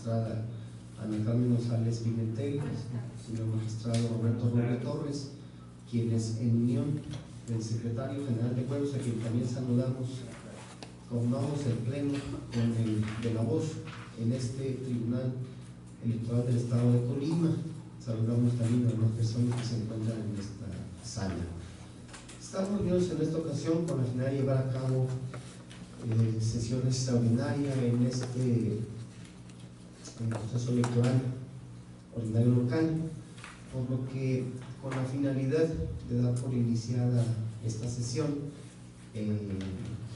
magistrada Ana Carmen González Pimentel, señor magistrado Roberto Rubio Torres, quienes en unión del secretario general de Pueblos, a quien también saludamos, formamos el pleno con el de la voz en este Tribunal Electoral del Estado de Colima. Saludamos también a las personas que se encuentran en esta sala. Estamos reunidos en esta ocasión con la finalidad de llevar a cabo sesión extraordinaria en este proceso electoral ordinario local, por lo que con la finalidad de dar por iniciada esta sesión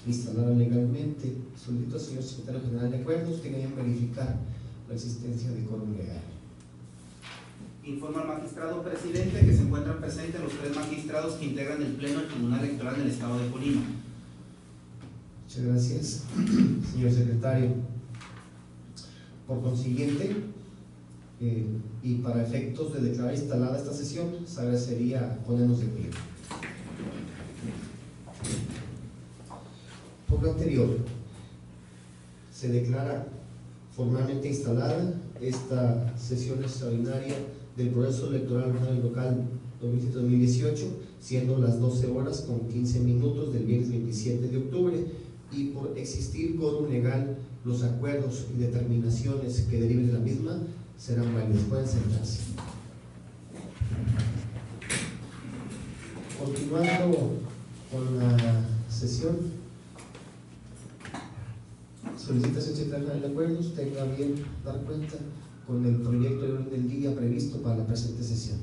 instalada legalmente, solicito al señor secretario general de Acuerdos que vayan a verificar la existencia de quórum legal. Informa al magistrado presidente que se encuentran presentes los 3 magistrados que integran el Pleno del Tribunal Electoral del Estado de Colima. Muchas gracias, señor secretario. Por consiguiente, y para efectos de declarar instalada esta sesión, se agradecería ponernos de pie. Por lo anterior, se declara formalmente instalada esta sesión extraordinaria del proceso electoral local 2017-2018, siendo las 12 horas con 15 minutos del viernes 27 de octubre, y por existir quórum legal, los acuerdos y determinaciones que deriven de la misma serán válidos. Pueden sentarse. Continuando con la sesión, solicita al secretario de Acuerdos tenga bien dar cuenta con el proyecto de orden del día previsto para la presente sesión.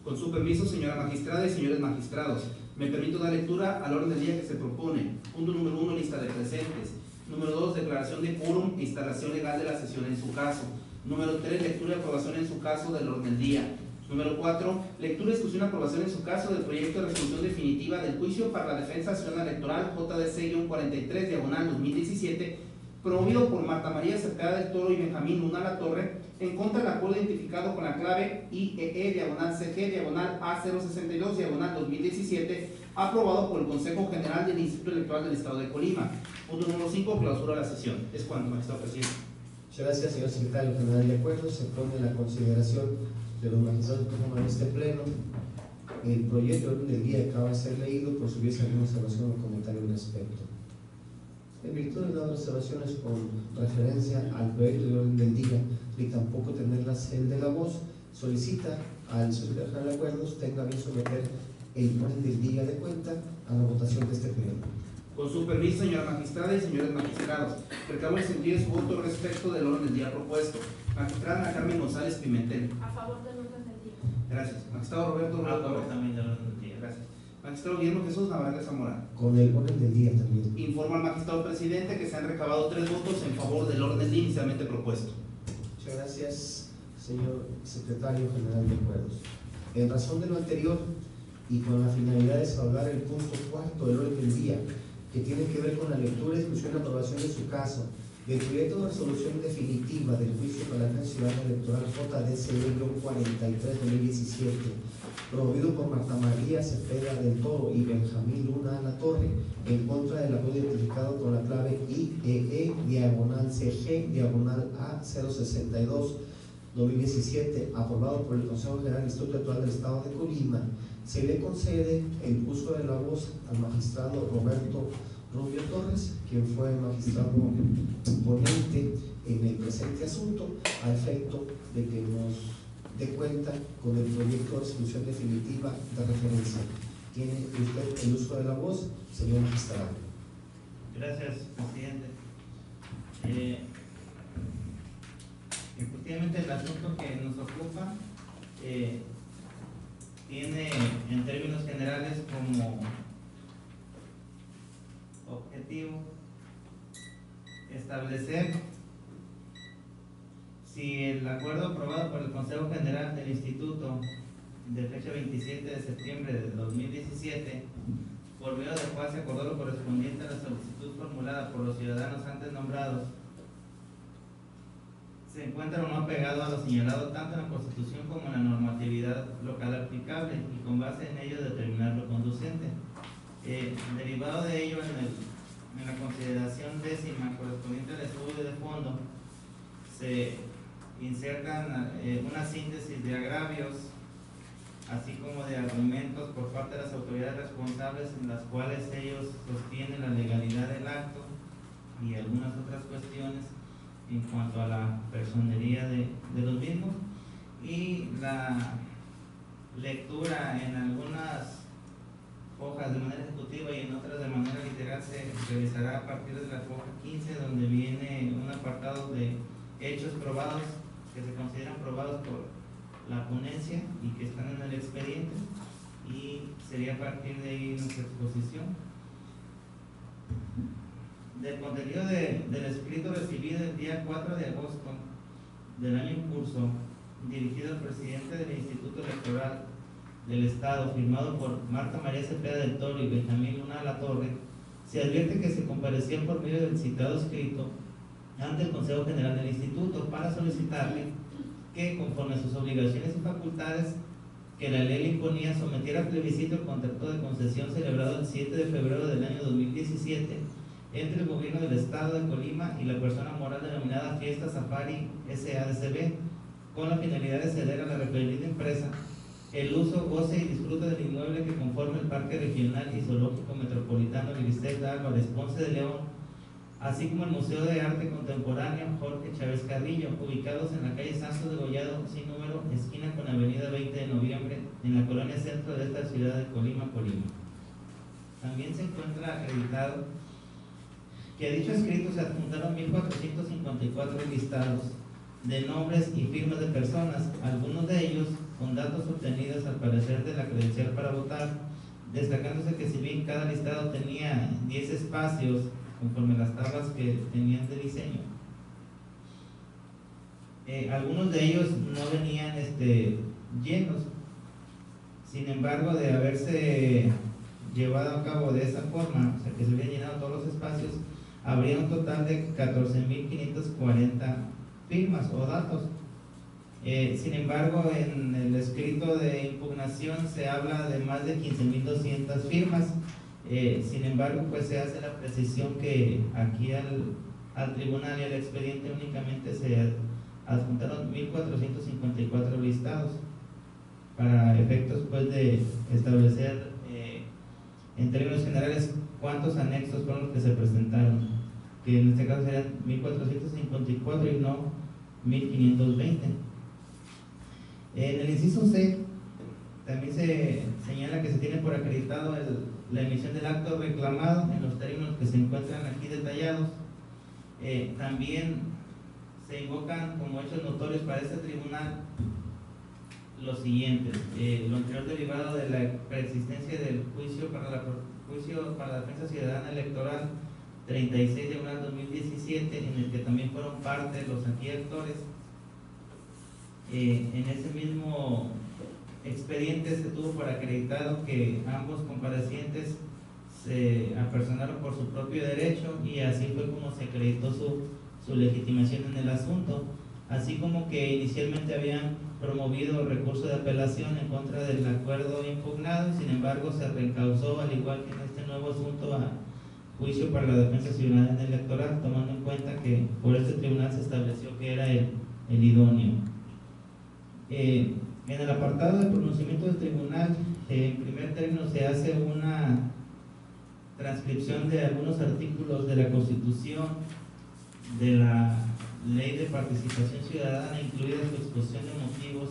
Con su permiso, señora magistrada y señores magistrados, me permito dar lectura al orden del día que se propone. Punto número 1, lista de presentes. Número 2, declaración de quórum e instalación legal de la sesión en su caso. Número 3, lectura y aprobación en su caso del orden del día. Número 4, lectura, discusión y aprobación en su caso del proyecto de resolución definitiva del juicio para la defensa ciudadana electoral JDC-43/2017, promovido por Marta María Cepeda del Toro y Benjamín Luna Latorre, en contra del acuerdo identificado con la clave IEE-CG-A062-2017, aprobado por el Consejo General del Instituto Electoral del Estado de Colima. Punto número 5, clausura de la sesión. Es cuanto, magistrado presidente. Muchas gracias, señor secretario general de Acuerdos. Se pone en la consideración de los magistrados que forman este pleno el proyecto de orden del día que acaba de ser leído, por si hubiese alguna observación o comentario al respecto. En virtud de las observaciones con referencia al proyecto de orden del día y tampoco tenerlas el de la voz, solicita al secretario general de Acuerdos tenga bien someter el orden del día de cuenta a la votación de este pleno. Con su permiso, señora magistrada y señores magistrados, reclamo el sentido de su voto respecto del orden del día propuesto. Magistrada Ana Carmen González Pimentel. A favor del orden del día. Gracias. Magistrado Roberto Rubio Torres. También del orden del día. Gracias. Magistrado Guillermo Jesús Navarrete Zamora. Con el orden del día también. Informa al magistrado presidente que se han recabado 3 votos en favor del orden del día inicialmente propuesto. Muchas gracias, señor secretario general de Acuerdos. En razón de lo anterior y con la finalidad de salvar el punto 4 del orden del día, que tiene que ver con la lectura, discusión y aprobación de su caso del proyecto de resolución definitiva del juicio para la defensa ciudadana electoral JDC-43/2017, promovido por Marta María Cepeda del Toro y Benjamín Luna Latorre, en contra del acuerdo identificado con la clave IEE-CG-A062-2017, aprobado por el Consejo General del Instituto Electoral del Estado de Colima, se le concede el uso de la voz al magistrado Roberto Rubio Torres, quien fue magistrado ponente en el presente asunto, a efecto de que nos dé cuenta con el proyecto de resolución definitiva de referencia. ¿Tiene usted el uso de la voz, señor magistrado? Gracias, presidente. Efectivamente, el asunto que nos ocupa tiene en términos generales como objetivo establecer si el acuerdo aprobado por el Consejo General del Instituto de fecha 27 de septiembre de 2017, por medio del cual se acordó lo correspondiente a la solicitud formulada por los ciudadanos antes nombrados, se encuentra o no apegado a lo señalado tanto en la Constitución como en la normatividad local aplicable, y con base en ello determinar lo conducente. Derivado de ello, en la consideración décima correspondiente al estudio de fondo, se insertan una síntesis de agravios, así como de argumentos por parte de las autoridades responsables en las cuales ellos sostienen la legalidad del acto y algunas otras cuestiones en cuanto a la personería de los mismos, y la lectura en algunas hojas de manera ejecutiva y en otras de manera literal se realizará a partir de la hoja 15, donde viene un apartado de hechos probados que se consideran probados por la ponencia y que están en el expediente, y sería a partir de ahí nuestra exposición. Del contenido del escrito recibido el día 4 de agosto del año en curso, dirigido al presidente del Instituto Electoral del Estado, firmado por Marta María Cepeda del Toro y Benjamín Luna Latorre, se advierte que se comparecía por medio del citado escrito ante el Consejo General del Instituto para solicitarle que, conforme a sus obligaciones y facultades que la ley le imponía, sometiera a plebiscito el contrato de concesión celebrado el 7 de febrero del año 2017 entre el gobierno del Estado de Colima y la persona moral denominada Fiesta Safari S.A.D.C.B., con la finalidad de ceder a la referida empresa el uso, goce y disfrute del inmueble que conforma el Parque Regional y Zoológico Metropolitano Grisel Álvarez Ponce de León, así como el Museo de Arte Contemporáneo Jorge Chávez Carrillo, ubicados en la calle Santos de Gollado, sin número, esquina con avenida 20 de noviembre, en la colonia centro de esta ciudad de Colima. También se encuentra acreditado que a dicho escrito se adjuntaron 1.454 listados de nombres y firmas de personas, algunos de ellos con datos obtenidos al parecer de la credencial para votar, destacándose que si bien cada listado tenía 10 espacios conforme a las tablas que tenían de diseño, algunos de ellos no venían llenos. Sin embargo, de haberse llevado a cabo de esa forma, o sea que se hubieran llenado todos los espacios, habría un total de 14.540 firmas o datos. Sin embargo, en el escrito de impugnación se habla de más de 15.200 firmas. Sin embargo, pues se hace la precisión que aquí al tribunal y al expediente únicamente se adjuntaron 1.454 listados para efectos pues de establecer en términos generales cuántos anexos fueron los que se presentaron, que en este caso serían 1.454 y no 1.520. En el inciso C también se señala que se tiene por acreditado la emisión del acto reclamado en los términos que se encuentran aquí detallados. También se invocan como hechos notorios para este tribunal los siguientes: lo anterior derivado de la preexistencia del juicio para la defensa ciudadana electoral 36/2017, en el que también fueron parte los aquí actores. En ese mismo expediente se tuvo por acreditado que ambos comparecientes se apersonaron por su propio derecho, y así fue como se acreditó su legitimación en el asunto, así como que inicialmente habían promovido recurso de apelación en contra del acuerdo impugnado, y sin embargo se reencausó, al igual que en este nuevo asunto, a juicio para la defensa ciudadana electoral, tomando en cuenta que por este tribunal se estableció que era el idóneo. En el apartado de pronunciamiento del tribunal, en primer término se hace una transcripción de algunos artículos de la Constitución, de la Ley de Participación Ciudadana, incluida su exposición de motivos,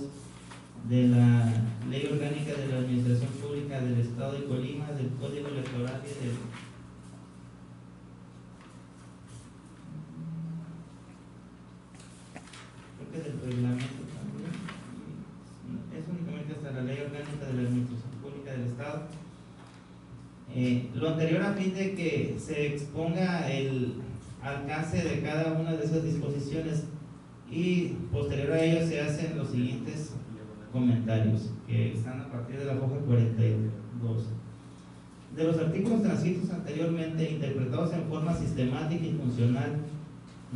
de la Ley Orgánica de la Administración Pública del Estado de Colima, del Código Electoral y del reglamento también. Es únicamente hasta la Ley Orgánica de la Administración Pública del Estado. Lo anterior a fin de que se exponga el alcance de cada una de esas disposiciones, y posterior a ello se hacen los siguientes comentarios que están a partir de la hoja 42. De los artículos transcritos anteriormente, interpretados en forma sistemática y funcional,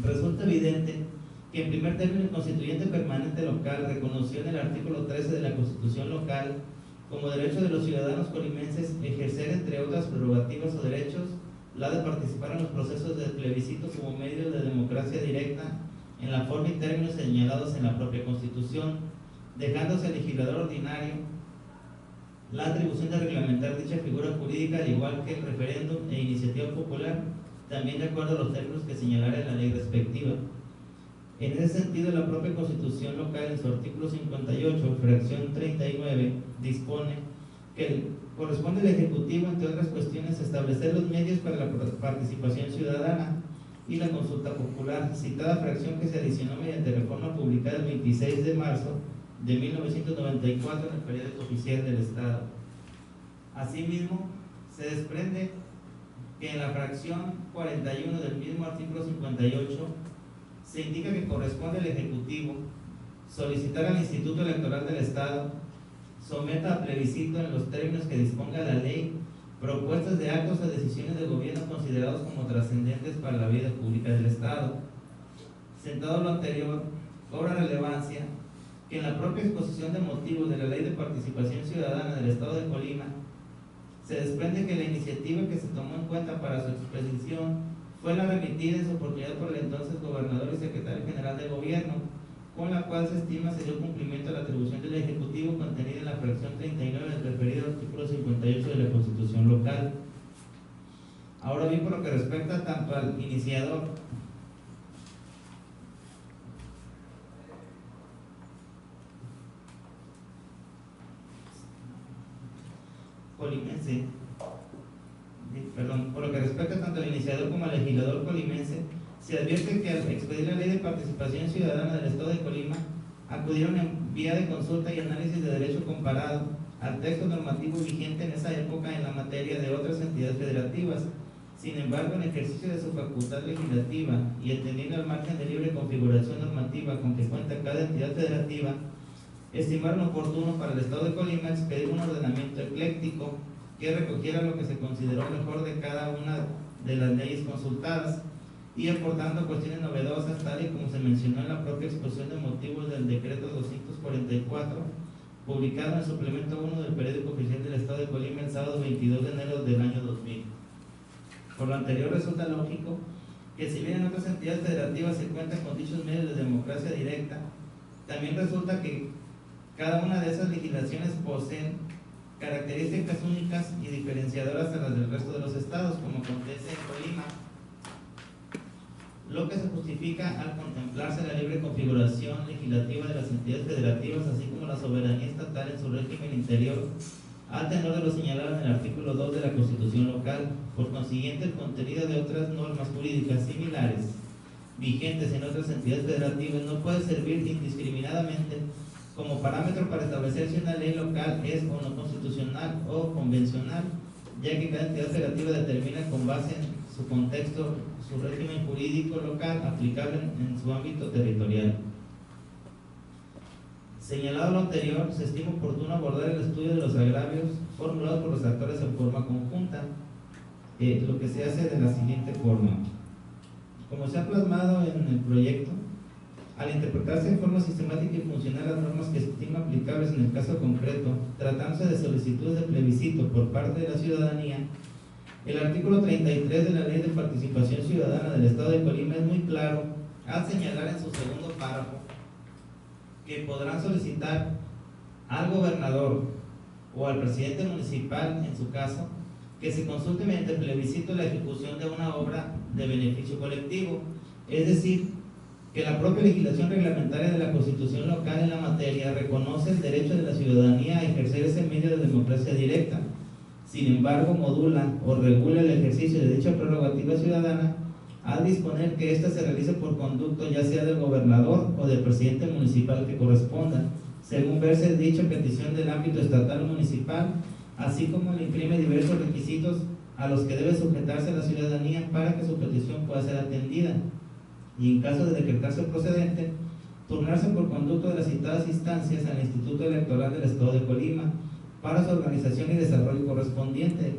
resulta evidente que en primer término el constituyente permanente local reconoció en el artículo 13 de la Constitución local como derecho de los ciudadanos colimenses ejercer, entre otras prerrogativas o derechos, la de participar en los procesos de plebiscito como medio de democracia directa en la forma y términos señalados en la propia Constitución, dejándose al legislador ordinario la atribución de reglamentar dicha figura jurídica, al igual que el referéndum e iniciativa popular, también de acuerdo a los términos que señalara en la ley respectiva. En ese sentido, la propia Constitución local, en su artículo 58, fracción 39, dispone que corresponde al Ejecutivo, entre otras cuestiones, establecer los medios para la participación ciudadana y la consulta popular, citada fracción que se adicionó mediante reforma publicada el 26 de marzo de 1994 en el Periódico Oficial del Estado. Asimismo, se desprende que en la fracción 41 del mismo artículo 58 se indica que corresponde al Ejecutivo solicitar al Instituto Electoral del Estado someta a plebiscito, en los términos que disponga la ley, propuestas de actos o decisiones de gobierno considerados como trascendentes para la vida pública del Estado. Sentado lo anterior, cobra relevancia que en la propia exposición de motivos de la Ley de Participación Ciudadana del Estado de Colima se desprende que la iniciativa que se tomó en cuenta para su expedición fue la remitida en su oportunidad por el entonces gobernador y secretario general de gobierno, con la cual se estima se dio cumplimiento a la atribución del Ejecutivo contenida en la fracción 39 del referido artículo 58 de la Constitución local. Ahora bien, por lo que respecta tanto al iniciador colimense, por lo que respecta tanto al iniciador como al legislador colimense, se advierte que al expedir la Ley de Participación Ciudadana del Estado de Colima, acudieron en vía de consulta y análisis de derecho comparado al texto normativo vigente en esa época en la materia de otras entidades federativas. Sin embargo, en ejercicio de su facultad legislativa y entendiendo al margen de libre configuración normativa con que cuenta cada entidad federativa, estimaron oportuno para el Estado de Colima expedir un ordenamiento ecléctico que recogiera lo que se consideró mejor de cada una de las leyes consultadas y aportando cuestiones novedosas, tal y como se mencionó en la propia exposición de motivos del decreto 244, publicado en el suplemento 1 del Periódico Oficial del Estado de Colima el sábado 22 de enero del año 2000. Por lo anterior, resulta lógico que si bien en otras entidades federativas se cuentan con dichos medios de democracia directa, también resulta que cada una de esas legislaciones poseen características únicas y diferenciadoras a las del resto de los estados, como acontece en Colima, lo que se justifica al contemplarse la libre configuración legislativa de las entidades federativas, así como la soberanía estatal en su régimen interior, al tenor de lo señalado en el artículo 2 de la Constitución local. Por consiguiente, el contenido de otras normas jurídicas similares vigentes en otras entidades federativas no puede servir indiscriminadamente como parámetro para establecer si una ley local es o no constitucional o convencional, ya que cada entidad federativa determina con base en su contexto su régimen jurídico local aplicable en su ámbito territorial. Señalado lo anterior, se estima oportuno abordar el estudio de los agravios formulados por los actores en forma conjunta, lo que se hace de la siguiente forma. Como se ha plasmado en el proyecto, al interpretarse de forma sistemática y funcional las normas que se estiman aplicables en el caso concreto, tratándose de solicitudes de plebiscito por parte de la ciudadanía, el artículo 33 de la Ley de Participación Ciudadana del Estado de Colima es muy claro al señalar en su segundo párrafo que podrán solicitar al gobernador o al presidente municipal, en su caso, que se consulte mediante plebiscito la ejecución de una obra de beneficio colectivo, es decir, que la propia legislación reglamentaria de la Constitución local en la materia reconoce el derecho de la ciudadanía a ejercer ese medio de democracia directa. Sin embargo, modula o regula el ejercicio de dicha prerrogativa ciudadana al disponer que ésta se realice por conducto ya sea del gobernador o del presidente municipal que corresponda, según verse dicha petición del ámbito estatal o municipal, así como le imprime diversos requisitos a los que debe sujetarse la ciudadanía para que su petición pueda ser atendida, y en caso de decretarse procedente, turnarse por conducto de las citadas instancias al Instituto Electoral del Estado de Colima para su organización y desarrollo correspondiente,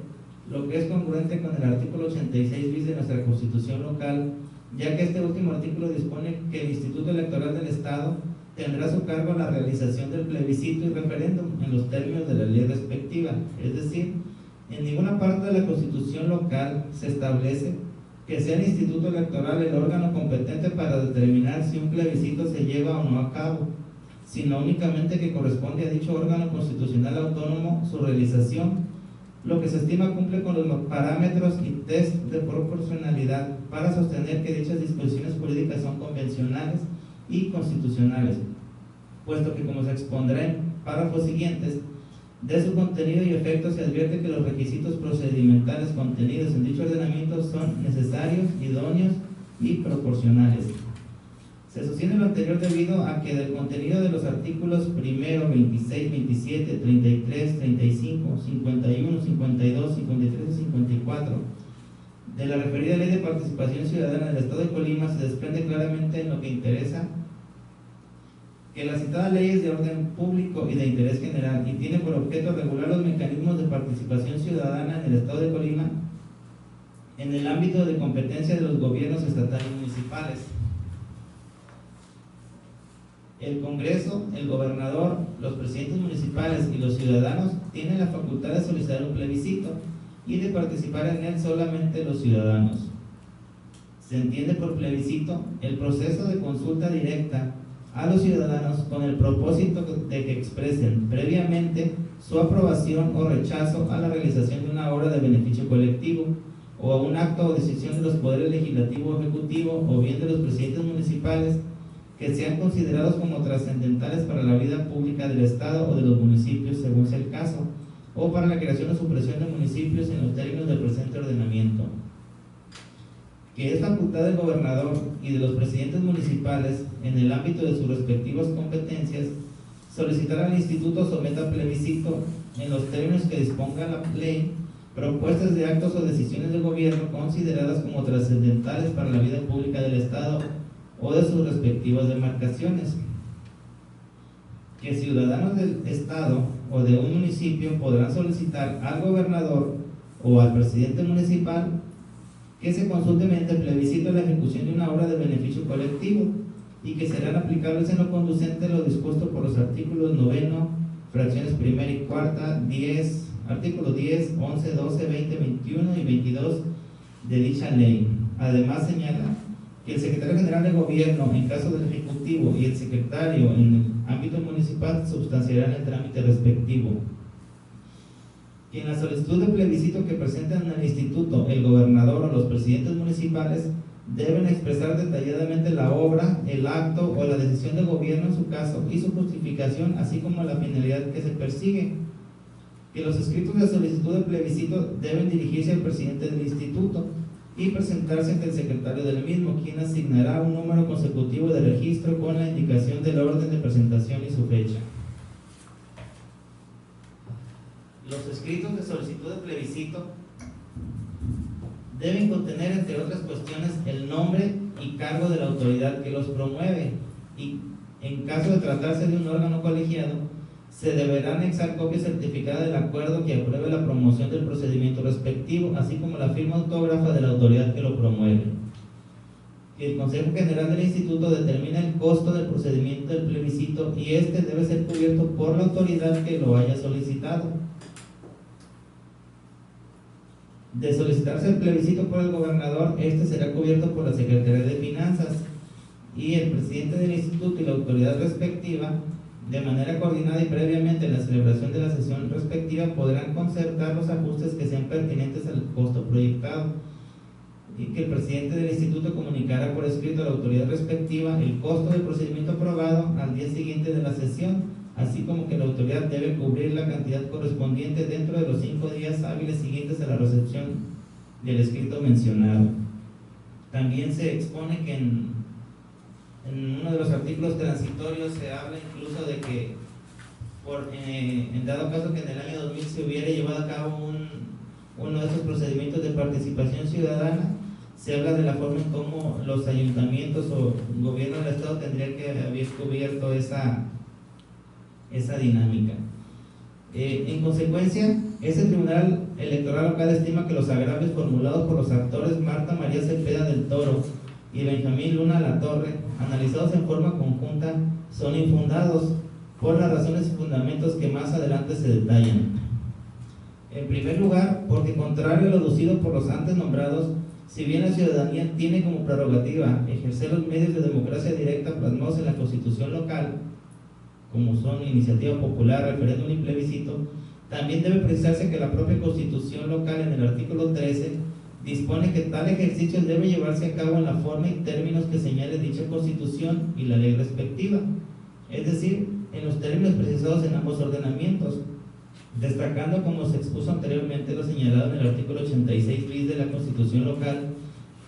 lo que es congruente con el artículo 86 bis de nuestra Constitución local, ya que este último artículo dispone que el Instituto Electoral del Estado tendrá a su cargo la realización del plebiscito y referéndum en los términos de la ley respectiva. Es decir, en ninguna parte de la Constitución local se establece que sea el Instituto Electoral el órgano competente para determinar si un plebiscito se lleva o no a cabo, sino únicamente que corresponde a dicho órgano constitucional autónomo su realización, lo que se estima cumple con los parámetros y test de proporcionalidad para sostener que dichas disposiciones jurídicas son convencionales y constitucionales, puesto que, como se expondrá en párrafos siguientes, de su contenido y efecto se advierte que los requisitos procedimentales contenidos en dicho ordenamiento son necesarios, idóneos y proporcionales. Se sostiene lo anterior debido a que del contenido de los artículos 1, 26, 27, 33, 35, 51, 52, 53 y 54 de la referida Ley de Participación Ciudadana del Estado de Colima se desprende claramente en lo que interesa que la citada ley es de orden público y de interés general y tiene por objeto regular los mecanismos de participación ciudadana en el Estado de Colima en el ámbito de competencia de los gobiernos estatales y municipales. El Congreso, el gobernador, los presidentes municipales y los ciudadanos tienen la facultad de solicitar un plebiscito y de participar en él solamente los ciudadanos. Se entiende por plebiscito el proceso de consulta directa a los ciudadanos con el propósito de que expresen previamente su aprobación o rechazo a la realización de una obra de beneficio colectivo o a un acto o decisión de los poderes legislativo o ejecutivo o bien de los presidentes municipales que sean considerados como trascendentales para la vida pública del Estado o de los municipios según sea el caso, o para la creación o supresión de municipios en los términos del presente ordenamiento. Que es facultad del gobernador y de los presidentes municipales, en el ámbito de sus respectivas competencias, solicitar al Instituto someta a plebiscito, en los términos que disponga la ley, propuestas de actos o decisiones del gobierno consideradas como trascendentales para la vida pública del Estado o de sus respectivas demarcaciones. Que ciudadanos del Estado o de un municipio podrán solicitar al gobernador o al presidente municipal que se consulte mediante plebiscito la ejecución de una obra de beneficio colectivo y que serán aplicables en lo conducente lo dispuesto por los artículos 9, fracciones primera y cuarta, 10, artículos 10, 11, 12, 20, 21 y 22 de dicha ley. Además señala que el secretario general de gobierno en caso del ejecutivo y el secretario en el ámbito municipal substanciarán el trámite respectivo. Que en la solicitud de plebiscito que presenten al instituto el gobernador o los presidentes municipales deben expresar detalladamente la obra, el acto o la decisión del gobierno en su caso y su justificación, así como la finalidad que se persigue. Que los escritos de solicitud de plebiscito deben dirigirse al presidente del instituto y presentarse ante el secretario del mismo, quien asignará un número consecutivo de registro con la indicación del orden de presentación y su fecha. Los escritos de solicitud de plebiscito deben contener, entre otras cuestiones, el nombre y cargo de la autoridad que los promueve y, en caso de tratarse de un órgano colegiado, se deberá anexar copia certificada del acuerdo que apruebe la promoción del procedimiento respectivo, así como la firma autógrafa de la autoridad que lo promueve. Que el Consejo General del Instituto determina el costo del procedimiento del plebiscito y este debe ser cubierto por la autoridad que lo haya solicitado. De solicitarse el plebiscito por el gobernador, este será cubierto por la Secretaría de Finanzas y el presidente del instituto y la autoridad respectiva, de manera coordinada y previamente en la celebración de la sesión respectiva, podrán concertar los ajustes que sean pertinentes al costo proyectado y que el presidente del instituto comunicará por escrito a la autoridad respectiva el costo del procedimiento aprobado al día siguiente de la sesión, así como que la autoridad debe cubrir la cantidad correspondiente dentro de los 5 días hábiles siguientes a la recepción del escrito mencionado. También se expone que en uno de los artículos transitorios se habla incluso de que en dado caso que en el año 2000 se hubiera llevado a cabo uno de esos procedimientos de participación ciudadana, se habla de la forma en cómo los ayuntamientos o el gobierno del Estado tendría que haber cubierto esa dinámica. En consecuencia, ese Tribunal Electoral Local estima que los agravios formulados por los actores Marta María Cepeda del Toro y Benjamín Luna Latorre, analizados en forma conjunta, son infundados por las razones y fundamentos que más adelante se detallan. En primer lugar, porque contrario a lo aducido por los antes nombrados, Si bien la ciudadanía tiene como prerrogativa ejercer los medios de democracia directa plasmados en la Constitución local, como son iniciativa popular, referéndum y plebiscito, también debe precisarse que la propia Constitución local en el artículo 13 dispone que tal ejercicio debe llevarse a cabo en la forma y términos que señale dicha Constitución y la ley respectiva, es decir, en los términos precisados en ambos ordenamientos, destacando, como se expuso anteriormente, lo señalado en el artículo 86 bis de la Constitución local,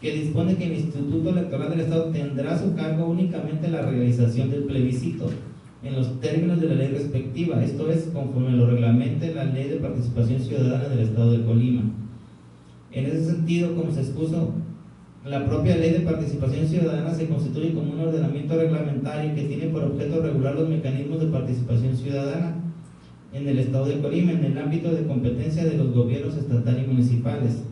que dispone que el Instituto Electoral del Estado tendrá a su cargo únicamente la realización del plebiscito en los términos de la ley respectiva, esto es, conforme lo reglamente la Ley de Participación Ciudadana del Estado de Colima. En ese sentido, como se expuso, la propia Ley de Participación Ciudadana se constituye como un ordenamiento reglamentario que tiene por objeto regular los mecanismos de participación ciudadana en el Estado de Colima, en el ámbito de competencia de los gobiernos estatal y municipales.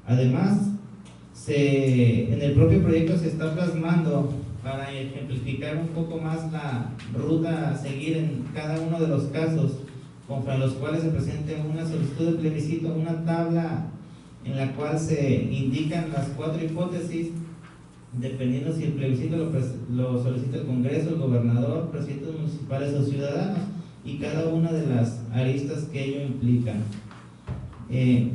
Además, en el propio proyecto se está plasmando, para ejemplificar un poco más la ruta a seguir en cada uno de los casos contra los cuales se presente una solicitud de plebiscito, una tabla en la cual se indican las 4 hipótesis, dependiendo si el plebiscito lo solicita el Congreso, el gobernador, presidentes municipales o ciudadanos, y cada una de las aristas que ello implica. De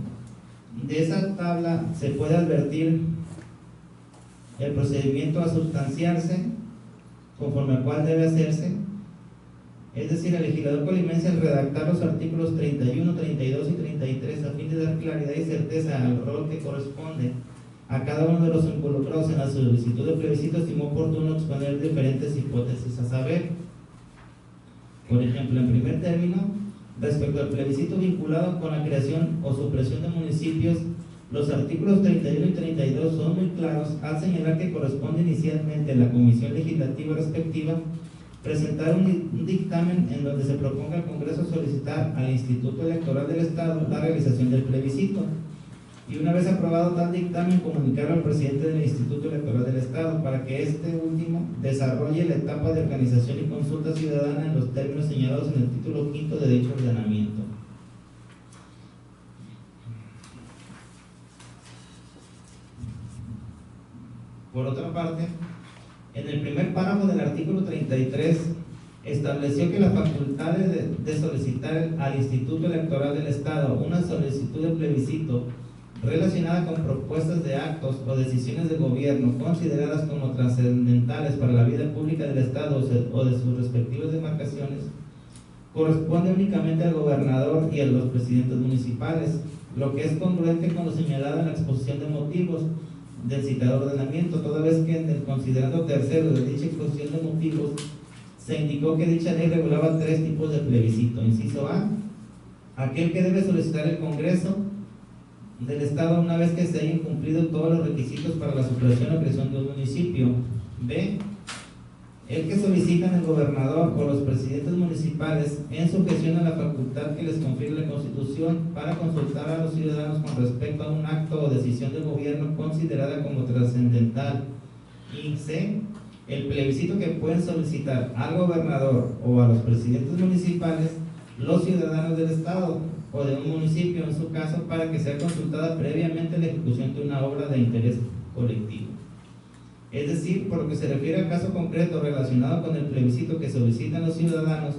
esa tabla se puede advertir el procedimiento a sustanciarse, conforme al cual debe hacerse, es decir, el legislador colimense al redactar los artículos 31, 32 y 33 a fin de dar claridad y certeza al rol que corresponde a cada uno de los involucrados en la solicitud de plebiscito, estimó oportuno exponer diferentes hipótesis a saber. Por ejemplo, en primer término, respecto al plebiscito vinculado con la creación o supresión de municipios, los artículos 31 y 32 son muy claros al señalar que corresponde inicialmente a la comisión legislativa respectiva presentar un dictamen en donde se proponga al Congreso solicitar al Instituto Electoral del Estado la realización del plebiscito, y una vez aprobado tal dictamen comunicarlo al presidente del Instituto Electoral del Estado para que este último desarrolle la etapa de organización y consulta ciudadana en los términos señalados en el título 5 de dicho ordenamiento. Por otra parte, en el primer párrafo del artículo 33 estableció que la facultad de solicitar al Instituto Electoral del Estado una solicitud de plebiscito relacionada con propuestas de actos o decisiones de gobierno consideradas como trascendentales para la vida pública del Estado o de sus respectivas demarcaciones, corresponde únicamente al gobernador y a los presidentes municipales, lo que es congruente con lo señalado en la exposición de motivos del citado ordenamiento, toda vez que en el considerando tercero de dicha exposición de motivos se indicó que dicha ley regulaba 3 tipos de plebiscito. Inciso A, aquel que debe solicitar el Congreso del Estado una vez que se hayan cumplido todos los requisitos para la supresión o creación de un municipio. B, el que solicitan el gobernador o los presidentes municipales en sujeción a la facultad que les confiere la Constitución para consultar a los ciudadanos con respecto a un acto o decisión del gobierno considerada como trascendental. Y C, el plebiscito que pueden solicitar al gobernador o a los presidentes municipales los ciudadanos del Estado o de un municipio en su caso, para que sea consultada previamente la ejecución de una obra de interés colectivo. Es decir, por lo que se refiere al caso concreto relacionado con el plebiscito que solicitan los ciudadanos,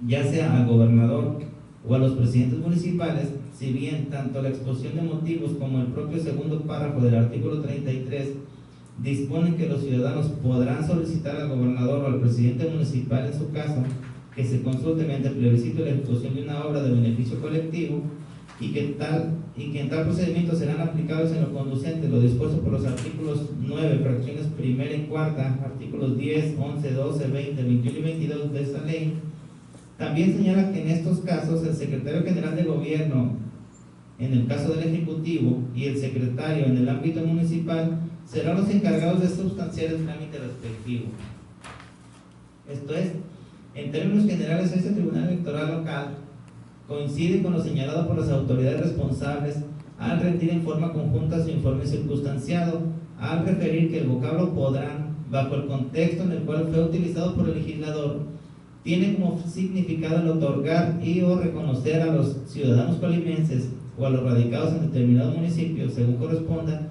ya sea al gobernador o a los presidentes municipales, si bien tanto la exposición de motivos como el propio segundo párrafo del artículo 33 disponen que los ciudadanos podrán solicitar al gobernador o al presidente municipal en su caso que se consulte mediante plebiscito la ejecución de una obra de beneficio colectivo, y que en tal procedimiento serán aplicados en lo conducente lo dispuesto por los artículos 9, fracciones primera y cuarta, artículos 10, 11, 12, 20, 21 y 22 de esta ley. También señala que en estos casos el secretario general de gobierno, en el caso del Ejecutivo, y el secretario en el ámbito municipal serán los encargados de sustanciar el trámite respectivo. Esto es, en términos generales, este Tribunal Electoral Local coincide con lo señalado por las autoridades responsables al rendir en forma conjunta su informe circunstanciado, al referir que el vocablo podrán, bajo el contexto en el cual fue utilizado por el legislador, tiene como significado el otorgar y o reconocer a los ciudadanos colimenses o a los radicados en determinado municipio, según corresponda,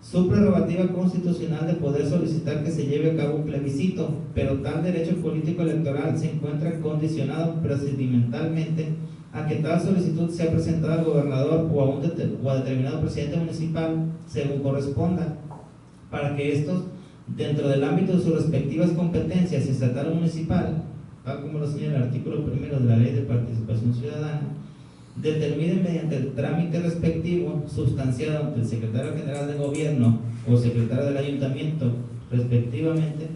su prerrogativa constitucional de poder solicitar que se lleve a cabo un plebiscito, pero tal derecho político electoral se encuentra condicionado procedimentalmente a que tal solicitud sea presentada al gobernador o a determinado presidente municipal, según corresponda, para que estos, dentro del ámbito de sus respectivas competencias estatal o municipal, tal como lo señala el artículo 1 de la Ley de Participación Ciudadana, determinen mediante el trámite respectivo, sustanciado ante el secretario general de gobierno o secretario del ayuntamiento, respectivamente,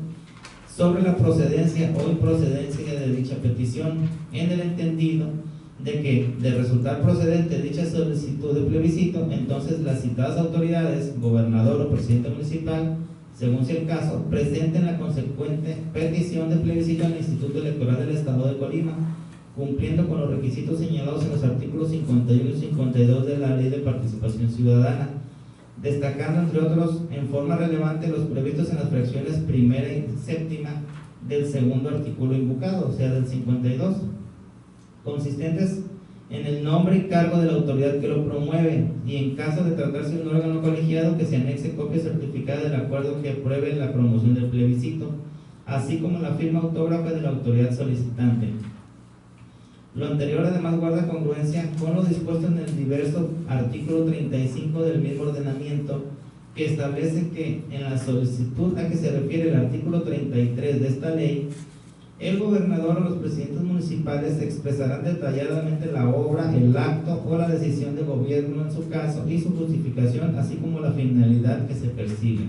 sobre la procedencia o improcedencia de dicha petición, en el entendido de que, de resultar procedente dicha solicitud de plebiscito, entonces las citadas autoridades, gobernador o presidente municipal, según sea el caso, presenten la consecuente petición de plebiscito al Instituto Electoral del Estado de Colima, cumpliendo con los requisitos señalados en los artículos 51 y 52 de la Ley de Participación Ciudadana, destacando entre otros en forma relevante los previstos en las fracciones primera y séptima del segundo artículo invocado, o sea del 52, consistentes en el nombre y cargo de la autoridad que lo promueve, y en caso de tratarse de un órgano colegiado, que se anexe copia certificada del acuerdo que apruebe la promoción del plebiscito, así como la firma autógrafa de la autoridad solicitante. Lo anterior además guarda congruencia con lo dispuesto en el diverso artículo 35 del mismo ordenamiento, que establece que en la solicitud a que se refiere el artículo 33 de esta ley, el gobernador o los presidentes municipales expresarán detalladamente la obra, el acto o la decisión de gobierno en su caso y su justificación, así como la finalidad que se persigue.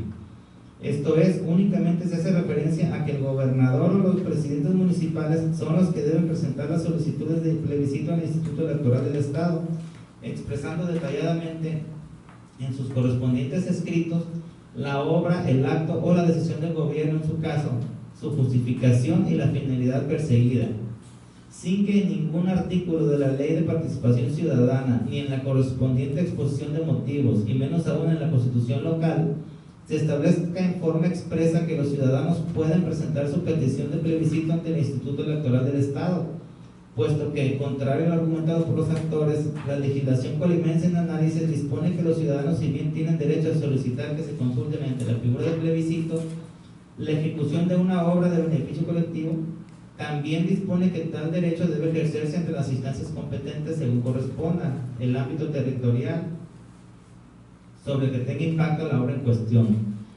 Esto es, únicamente se hace referencia a que el gobernador o los presidentes municipales son los que deben presentar las solicitudes de plebiscito al Instituto Electoral del Estado, expresando detalladamente en sus correspondientes escritos la obra, el acto o la decisión del gobierno en su caso, su justificación y la finalidad perseguida, sin que en ningún artículo de la Ley de Participación Ciudadana, ni en la correspondiente exposición de motivos, y menos aún en la Constitución local, se establezca en forma expresa que los ciudadanos pueden presentar su petición de plebiscito ante el Instituto Electoral del Estado, puesto que, contrario al argumentado por los actores, la legislación colimense en análisis dispone que los ciudadanos, si bien tienen derecho a solicitar que se consulte mediante la figura del plebiscito la ejecución de una obra de beneficio colectivo, también dispone que tal derecho debe ejercerse ante las instancias competentes según corresponda el ámbito territorial sobre el que tenga impacto la obra en cuestión,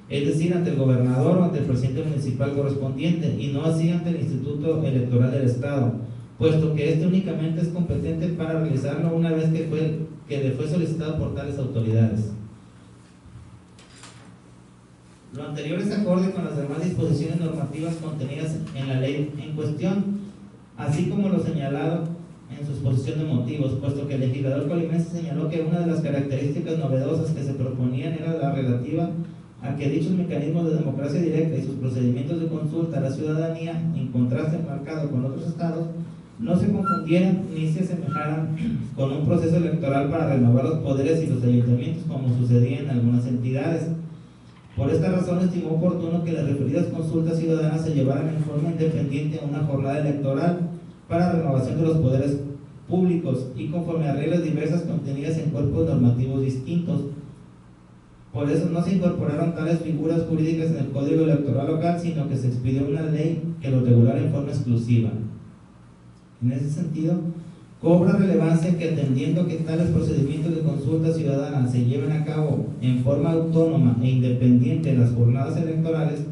es decir, ante el gobernador o ante el presidente municipal correspondiente, y no así ante el Instituto Electoral del Estado, puesto que este únicamente es competente para realizarlo una vez que le fue solicitado por tales autoridades. Lo anterior es acorde con las demás disposiciones normativas contenidas en la ley en cuestión, así como lo señalado en su exposición de motivos, puesto que el legislador colimense señaló que una de las características novedosas que se proponían era la relativa a que dichos mecanismos de democracia directa y sus procedimientos de consulta a la ciudadanía, en contraste marcado con otros estados, no se confundieran ni se asemejaran con un proceso electoral para renovar los poderes y los ayuntamientos, como sucedía en algunas entidades. Por esta razón estimó oportuno que las referidas consultas ciudadanas se llevaran en forma independiente a una jornada electoral para renovación de los poderes públicos y conforme a reglas diversas contenidas en cuerpos normativos distintos. Por eso no se incorporaron tales figuras jurídicas en el Código Electoral local, sino que se expidió una ley que lo regulara en forma exclusiva. En ese sentido, cobra relevancia que, atendiendo que tales procedimientos de consulta ciudadana se lleven a cabo en forma autónoma e independiente de las jornadas electorales,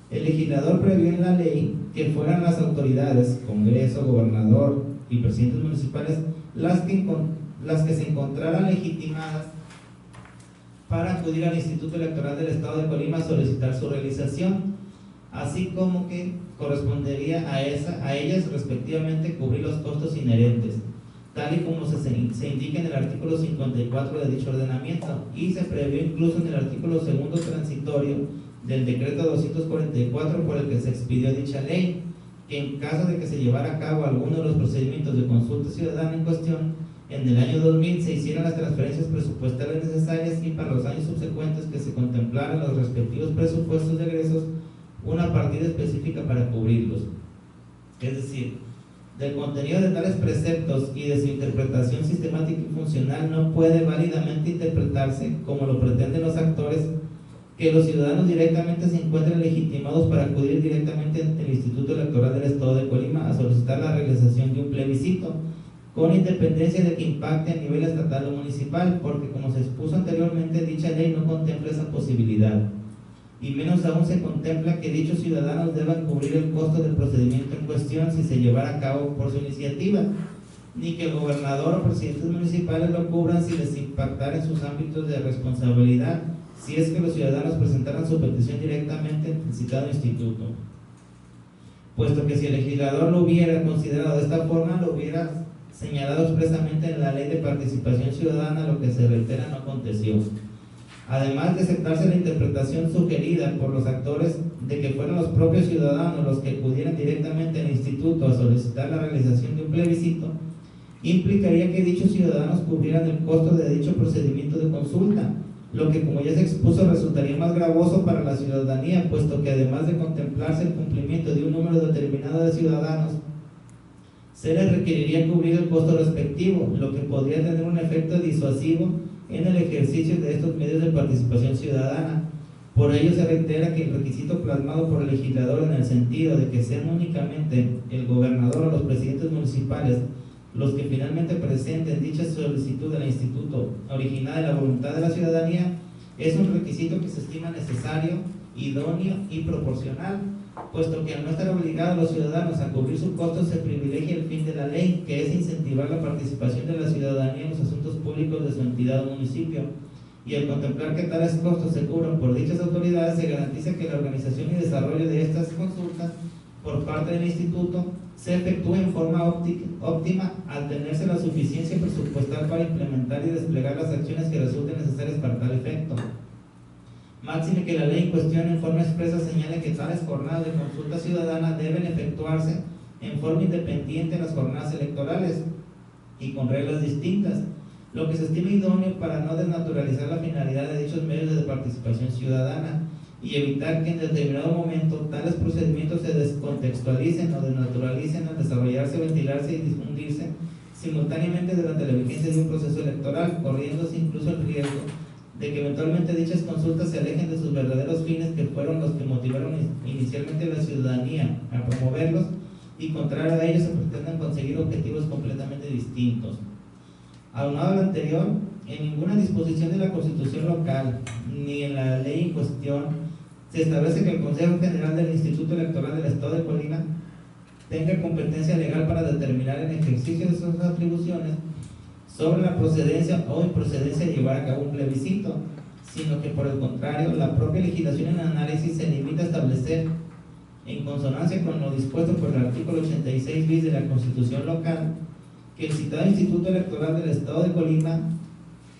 el legislador previó en la ley que fueran las autoridades, Congreso, Gobernador y presidentes municipales, las que se encontraran legitimadas para acudir al Instituto Electoral del Estado de Colima a solicitar su realización, así como que correspondería a ellas respectivamente cubrir los costos inherentes, tal y como se indica en el artículo 54 de dicho ordenamiento, y se previó incluso en el artículo segundo transitorio del decreto 244 por el que se expidió dicha ley, que en caso de que se llevara a cabo alguno de los procedimientos de consulta ciudadana en cuestión, en el año 2000 se hicieran las transferencias presupuestarias necesarias y para los años subsecuentes que se contemplaran los respectivos presupuestos de egresos una partida específica para cubrirlos. Es decir, del contenido de tales preceptos y de su interpretación sistemática y funcional no puede válidamente interpretarse, como lo pretenden los actores, que los ciudadanos directamente se encuentren legitimados para acudir directamente ante el Instituto Electoral del Estado de Colima a solicitar la realización de un plebiscito, con independencia de que impacte a nivel estatal o municipal, porque como se expuso anteriormente, dicha ley no contempla esa posibilidad, y menos aún se contempla que dichos ciudadanos deban cubrir el costo del procedimiento en cuestión si se llevara a cabo por su iniciativa, ni que el gobernador o presidentes municipales lo cubran si les impactara en sus ámbitos de responsabilidad, si es que los ciudadanos presentaran su petición directamente en el citado instituto, puesto que si el legislador lo hubiera considerado de esta forma, lo hubiera señalado expresamente en la Ley de Participación Ciudadana, lo que se reitera no aconteció. Además de aceptarse la interpretación sugerida por los actores de que fueron los propios ciudadanos los que acudieran directamente al instituto a solicitar la realización de un plebiscito, implicaría que dichos ciudadanos cubrieran el costo de dicho procedimiento de consulta, lo que, como ya se expuso, resultaría más gravoso para la ciudadanía, puesto que además de contemplarse el cumplimiento de un número determinado de ciudadanos, se les requeriría cubrir el costo respectivo, lo que podría tener un efecto disuasivo en el ejercicio de estos medios de participación ciudadana. Por ello se reitera que el requisito plasmado por el legislador en el sentido de que sean únicamente el gobernador o los presidentes municipales los que finalmente presenten dicha solicitud del instituto originada de la voluntad de la ciudadanía, es un requisito que se estima necesario, idóneo y proporcional, puesto que al no estar obligados los ciudadanos a cubrir su costo se privilegia el fin de la ley, que es incentivar la participación de la ciudadanía en los asuntos públicos de su entidad o municipio, y al contemplar que tales costos se cubran por dichas autoridades, se garantiza que la organización y desarrollo de estas consultas por parte del instituto se efectúe en forma óptima al tenerse la suficiencia presupuestal para implementar y desplegar las acciones que resulten necesarias para tal efecto. Máxime que la ley en cuestión en forma expresa señale que tales jornadas de consulta ciudadana deben efectuarse en forma independiente de las jornadas electorales y con reglas distintas, lo que se estima idóneo para no desnaturalizar la finalidad de dichos medios de participación ciudadana y evitar que en determinado momento tales procedimientos se descontextualicen o desnaturalicen al desarrollarse, ventilarse y difundirse simultáneamente durante la vigencia de un proceso electoral, corriéndose incluso el riesgo de que eventualmente dichas consultas se alejen de sus verdaderos fines, que fueron los que motivaron inicialmente a la ciudadanía a promoverlos, y contrario a ellos se pretendan conseguir objetivos completamente distintos. Aunado a lo anterior, en ninguna disposición de la Constitución local ni en la ley en cuestión se establece que el Consejo General del Instituto Electoral del Estado de Colima tenga competencia legal para determinar en ejercicio de sus atribuciones sobre la procedencia o improcedencia de llevar a cabo un plebiscito, sino que por el contrario, la propia legislación en análisis se limita a establecer, en consonancia con lo dispuesto por el artículo 86 bis de la Constitución local, que el citado Instituto Electoral del Estado de Colima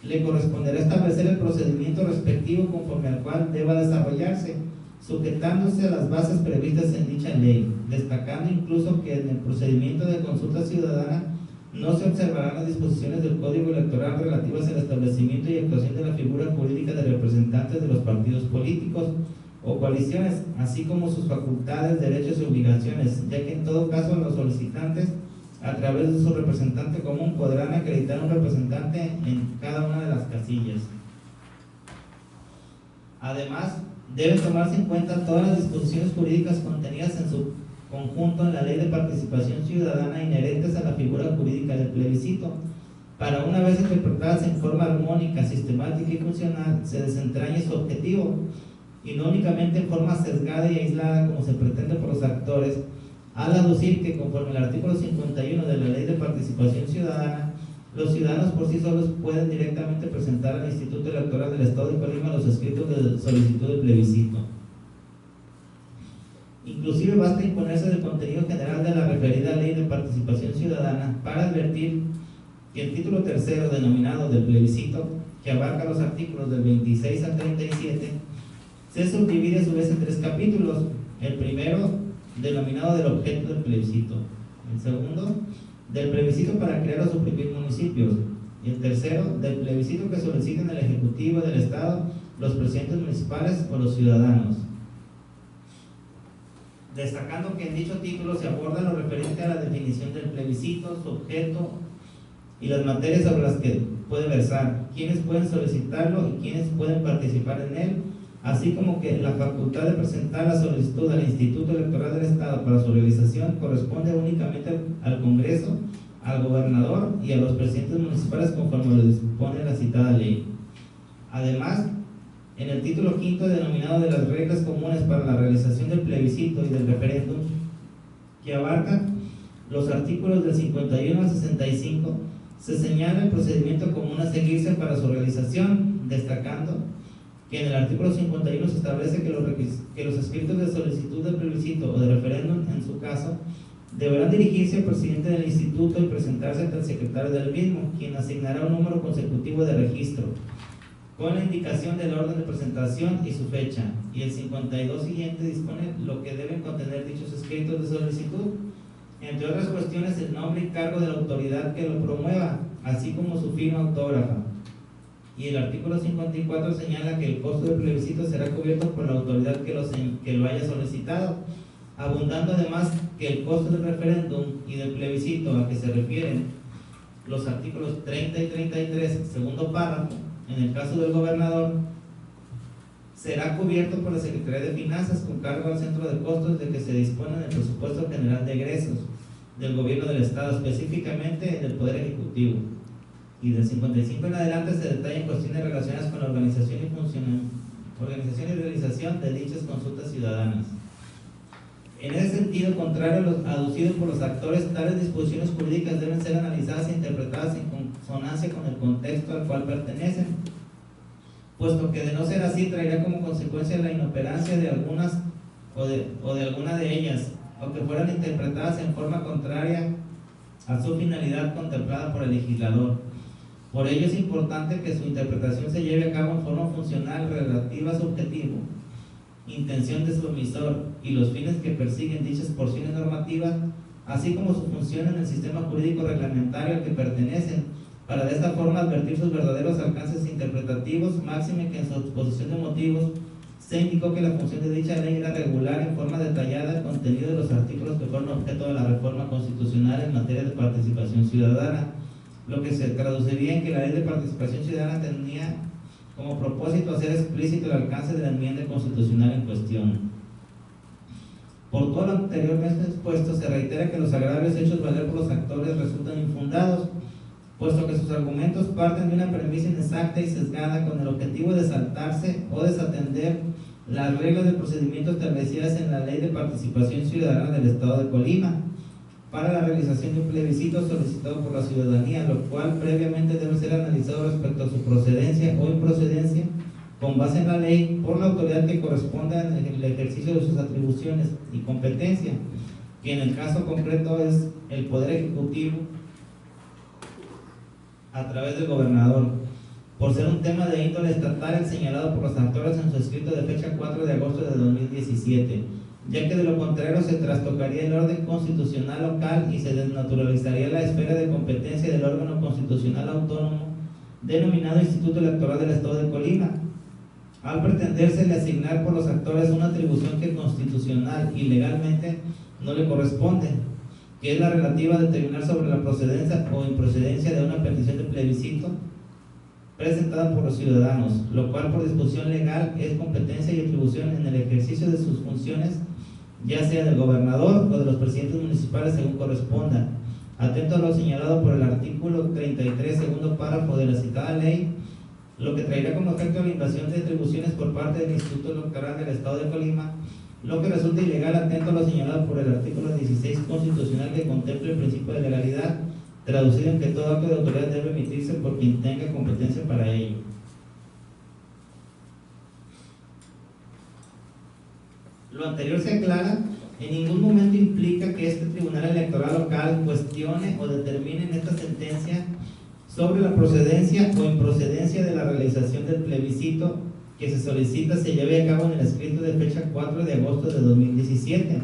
le corresponderá establecer el procedimiento respectivo conforme al cual deba desarrollarse, sujetándose a las bases previstas en dicha ley, destacando incluso que en el procedimiento de consulta ciudadana no se observarán las disposiciones del Código Electoral relativas al establecimiento y actuación de la figura jurídica de representantes de los partidos políticos o coaliciones, así como sus facultades, derechos y obligaciones, ya que en todo caso los solicitantes, a través de su representante común, podrán acreditar un representante en cada una de las casillas. Además, deben tomarse en cuenta todas las disposiciones jurídicas contenidas en su conjunto en la Ley de Participación Ciudadana inherentes a la figura jurídica del plebiscito, para una vez interpretadas en forma armónica, sistemática y funcional, se desentrañe su objetivo, y no únicamente en forma sesgada y aislada como se pretende por los actores, al aducir que conforme al artículo 51 de la Ley de Participación Ciudadana, los ciudadanos por sí solos pueden directamente presentar al Instituto Electoral del Estado de Colima los escritos de solicitud de plebiscito. Inclusive basta imponerse del contenido general de la referida Ley de Participación Ciudadana para advertir que el título tercero denominado del plebiscito, que abarca los artículos del 26 al 37, se subdivide a su vez en 3 capítulos. El primero, denominado del objeto del plebiscito; el segundo, del plebiscito para crear o suprimir municipios; y el tercero, del plebiscito que soliciten el Ejecutivo del Estado, los presidentes municipales o los ciudadanos. destacando que en dicho título se aborda lo referente a la definición del plebiscito, su objeto y las materias sobre las que puede versar, quiénes pueden solicitarlo y quiénes pueden participar en él, así como que la facultad de presentar la solicitud al Instituto Electoral del Estado para su realización corresponde únicamente al Congreso, al gobernador y a los presidentes municipales conforme lo dispone la citada ley. Además, en el título quinto denominado de las reglas comunes para la realización del plebiscito y del referéndum, que abarca los artículos del 51 al 65, se señala el procedimiento común a seguirse para su realización, destacando que en el artículo 51 se establece que los escritos de solicitud de plebiscito o de referéndum, en su caso, deberán dirigirse al presidente del instituto y presentarse ante el secretario del mismo, quien asignará un número consecutivo de registro, con la indicación del orden de presentación y su fecha. Y el 52 siguiente dispone lo que deben contener dichos escritos de solicitud, entre otras cuestiones el nombre y cargo de la autoridad que lo promueva, así como su firma autógrafa. Y el artículo 54 señala que el costo del plebiscito será cubierto por la autoridad que lo haya solicitado, abundando además que el costo del referéndum y del plebiscito a que se refieren los artículos 30 y 33, segundo párrafo, en el caso del gobernador, será cubierto por la Secretaría de Finanzas con cargo al centro de costos de que se dispone en el presupuesto general de egresos del gobierno del Estado, específicamente en el Poder Ejecutivo. Y del 55 en adelante se detallan cuestiones relacionadas con la organización y realización de dichas consultas ciudadanas. En ese sentido, contrario a lo aducido por los actores, tales disposiciones jurídicas deben ser analizadas e interpretadas en consonancia con el contexto al cual pertenecen, puesto que de no ser así traerá como consecuencia la inoperancia de algunas o de alguna de ellas, o que fueran interpretadas en forma contraria a su finalidad contemplada por el legislador. Por ello es importante que su interpretación se lleve a cabo en forma funcional relativa a su objetivo, intención de su emisor y los fines que persiguen dichas porciones normativas, así como su función en el sistema jurídico reglamentario al que pertenecen, para de esta forma advertir sus verdaderos alcances interpretativos, máxime que en su exposición de motivos se indicó que la función de dicha ley era regular en forma detallada el contenido de los artículos que fueron objeto de la reforma constitucional en materia de participación ciudadana, lo que se traduciría en que la ley de participación ciudadana tenía como propósito hacer explícito el alcance de la enmienda constitucional en cuestión. Por todo lo anteriormente expuesto, se reitera que los agravios hechos valer por los actores resultan infundados, puesto que sus argumentos parten de una premisa inexacta y sesgada con el objetivo de saltarse o desatender las reglas de procedimiento establecidas en la Ley de Participación Ciudadana del Estado de Colima para la realización de un plebiscito solicitado por la ciudadanía, lo cual previamente debe ser analizado respecto a su procedencia o improcedencia con base en la ley por la autoridad que corresponda en el ejercicio de sus atribuciones y competencia, que en el caso concreto es el Poder Ejecutivo a través del gobernador, por ser un tema de índole estatal el señalado por los actores en su escrito de fecha 4 de agosto de 2017, ya que de lo contrario se trastocaría el orden constitucional local y se desnaturalizaría la esfera de competencia del órgano constitucional autónomo denominado Instituto Electoral del Estado de Colima, al pretendérsele asignar por los actores una atribución que constitucional y legalmente no le corresponde, que es la relativa a determinar sobre la procedencia o improcedencia de una petición de plebiscito presentada por los ciudadanos, lo cual por disposición legal es competencia y atribución en el ejercicio de sus funciones, ya sea del gobernador o de los presidentes municipales según corresponda, atento a lo señalado por el artículo 33, segundo párrafo de la citada ley, lo que traerá como efecto la invasión de atribuciones por parte del Instituto Electoral del Estado de Colima, lo que resulta ilegal atento a lo señalado por el artículo 16 constitucional que contempla el principio de legalidad, traducido en que todo acto de autoridad debe emitirse por quien tenga competencia para ello. Lo anterior se aclara, en ningún momento implica que este Tribunal Electoral Local cuestione o determine en esta sentencia sobre la procedencia o improcedencia de la realización del plebiscito que se solicita se lleve a cabo en el escrito de fecha 4 de agosto de 2017,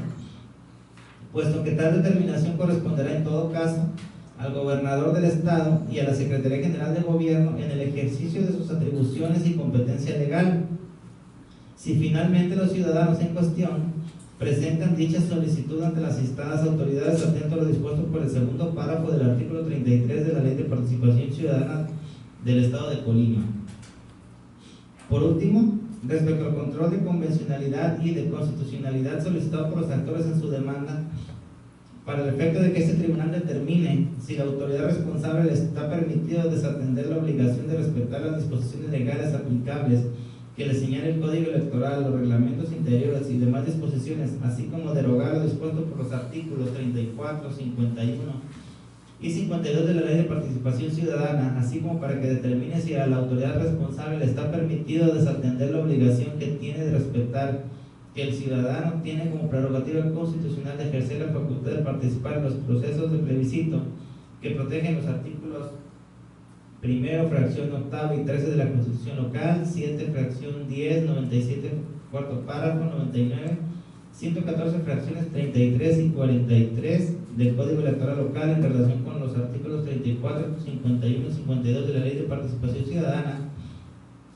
puesto que tal determinación corresponderá en todo caso al gobernador del Estado y a la Secretaría General de Gobierno en el ejercicio de sus atribuciones y competencia legal. Si finalmente los ciudadanos en cuestión presentan dicha solicitud ante las citadas autoridades atento a lo dispuesto por el segundo párrafo del artículo 33 de la Ley de Participación Ciudadana del Estado de Colima. Por último, respecto al control de convencionalidad y de constitucionalidad solicitado por los actores en su demanda, para el efecto de que este tribunal determine si la autoridad responsable le está permitido desatender la obligación de respetar las disposiciones legales aplicables que le señala el Código Electoral, los reglamentos interiores y demás disposiciones, así como derogar lo dispuesto por los artículos 34, 51 y 52 de la Ley de Participación Ciudadana, así como para que determine si a la autoridad responsable le está permitido desatender la obligación que tiene de respetar que el ciudadano tiene como prerrogativa constitucional de ejercer la facultad de participar en los procesos de plebiscito que protegen los artículos 1, fracción 8 y 13 de la Constitución Local, 7, fracción 10, 97, cuarto párrafo, 99, 114, fracciones 33 y 43 del Código Electoral Local en relación con los artículos 34, 51 y 52 de la Ley de Participación Ciudadana,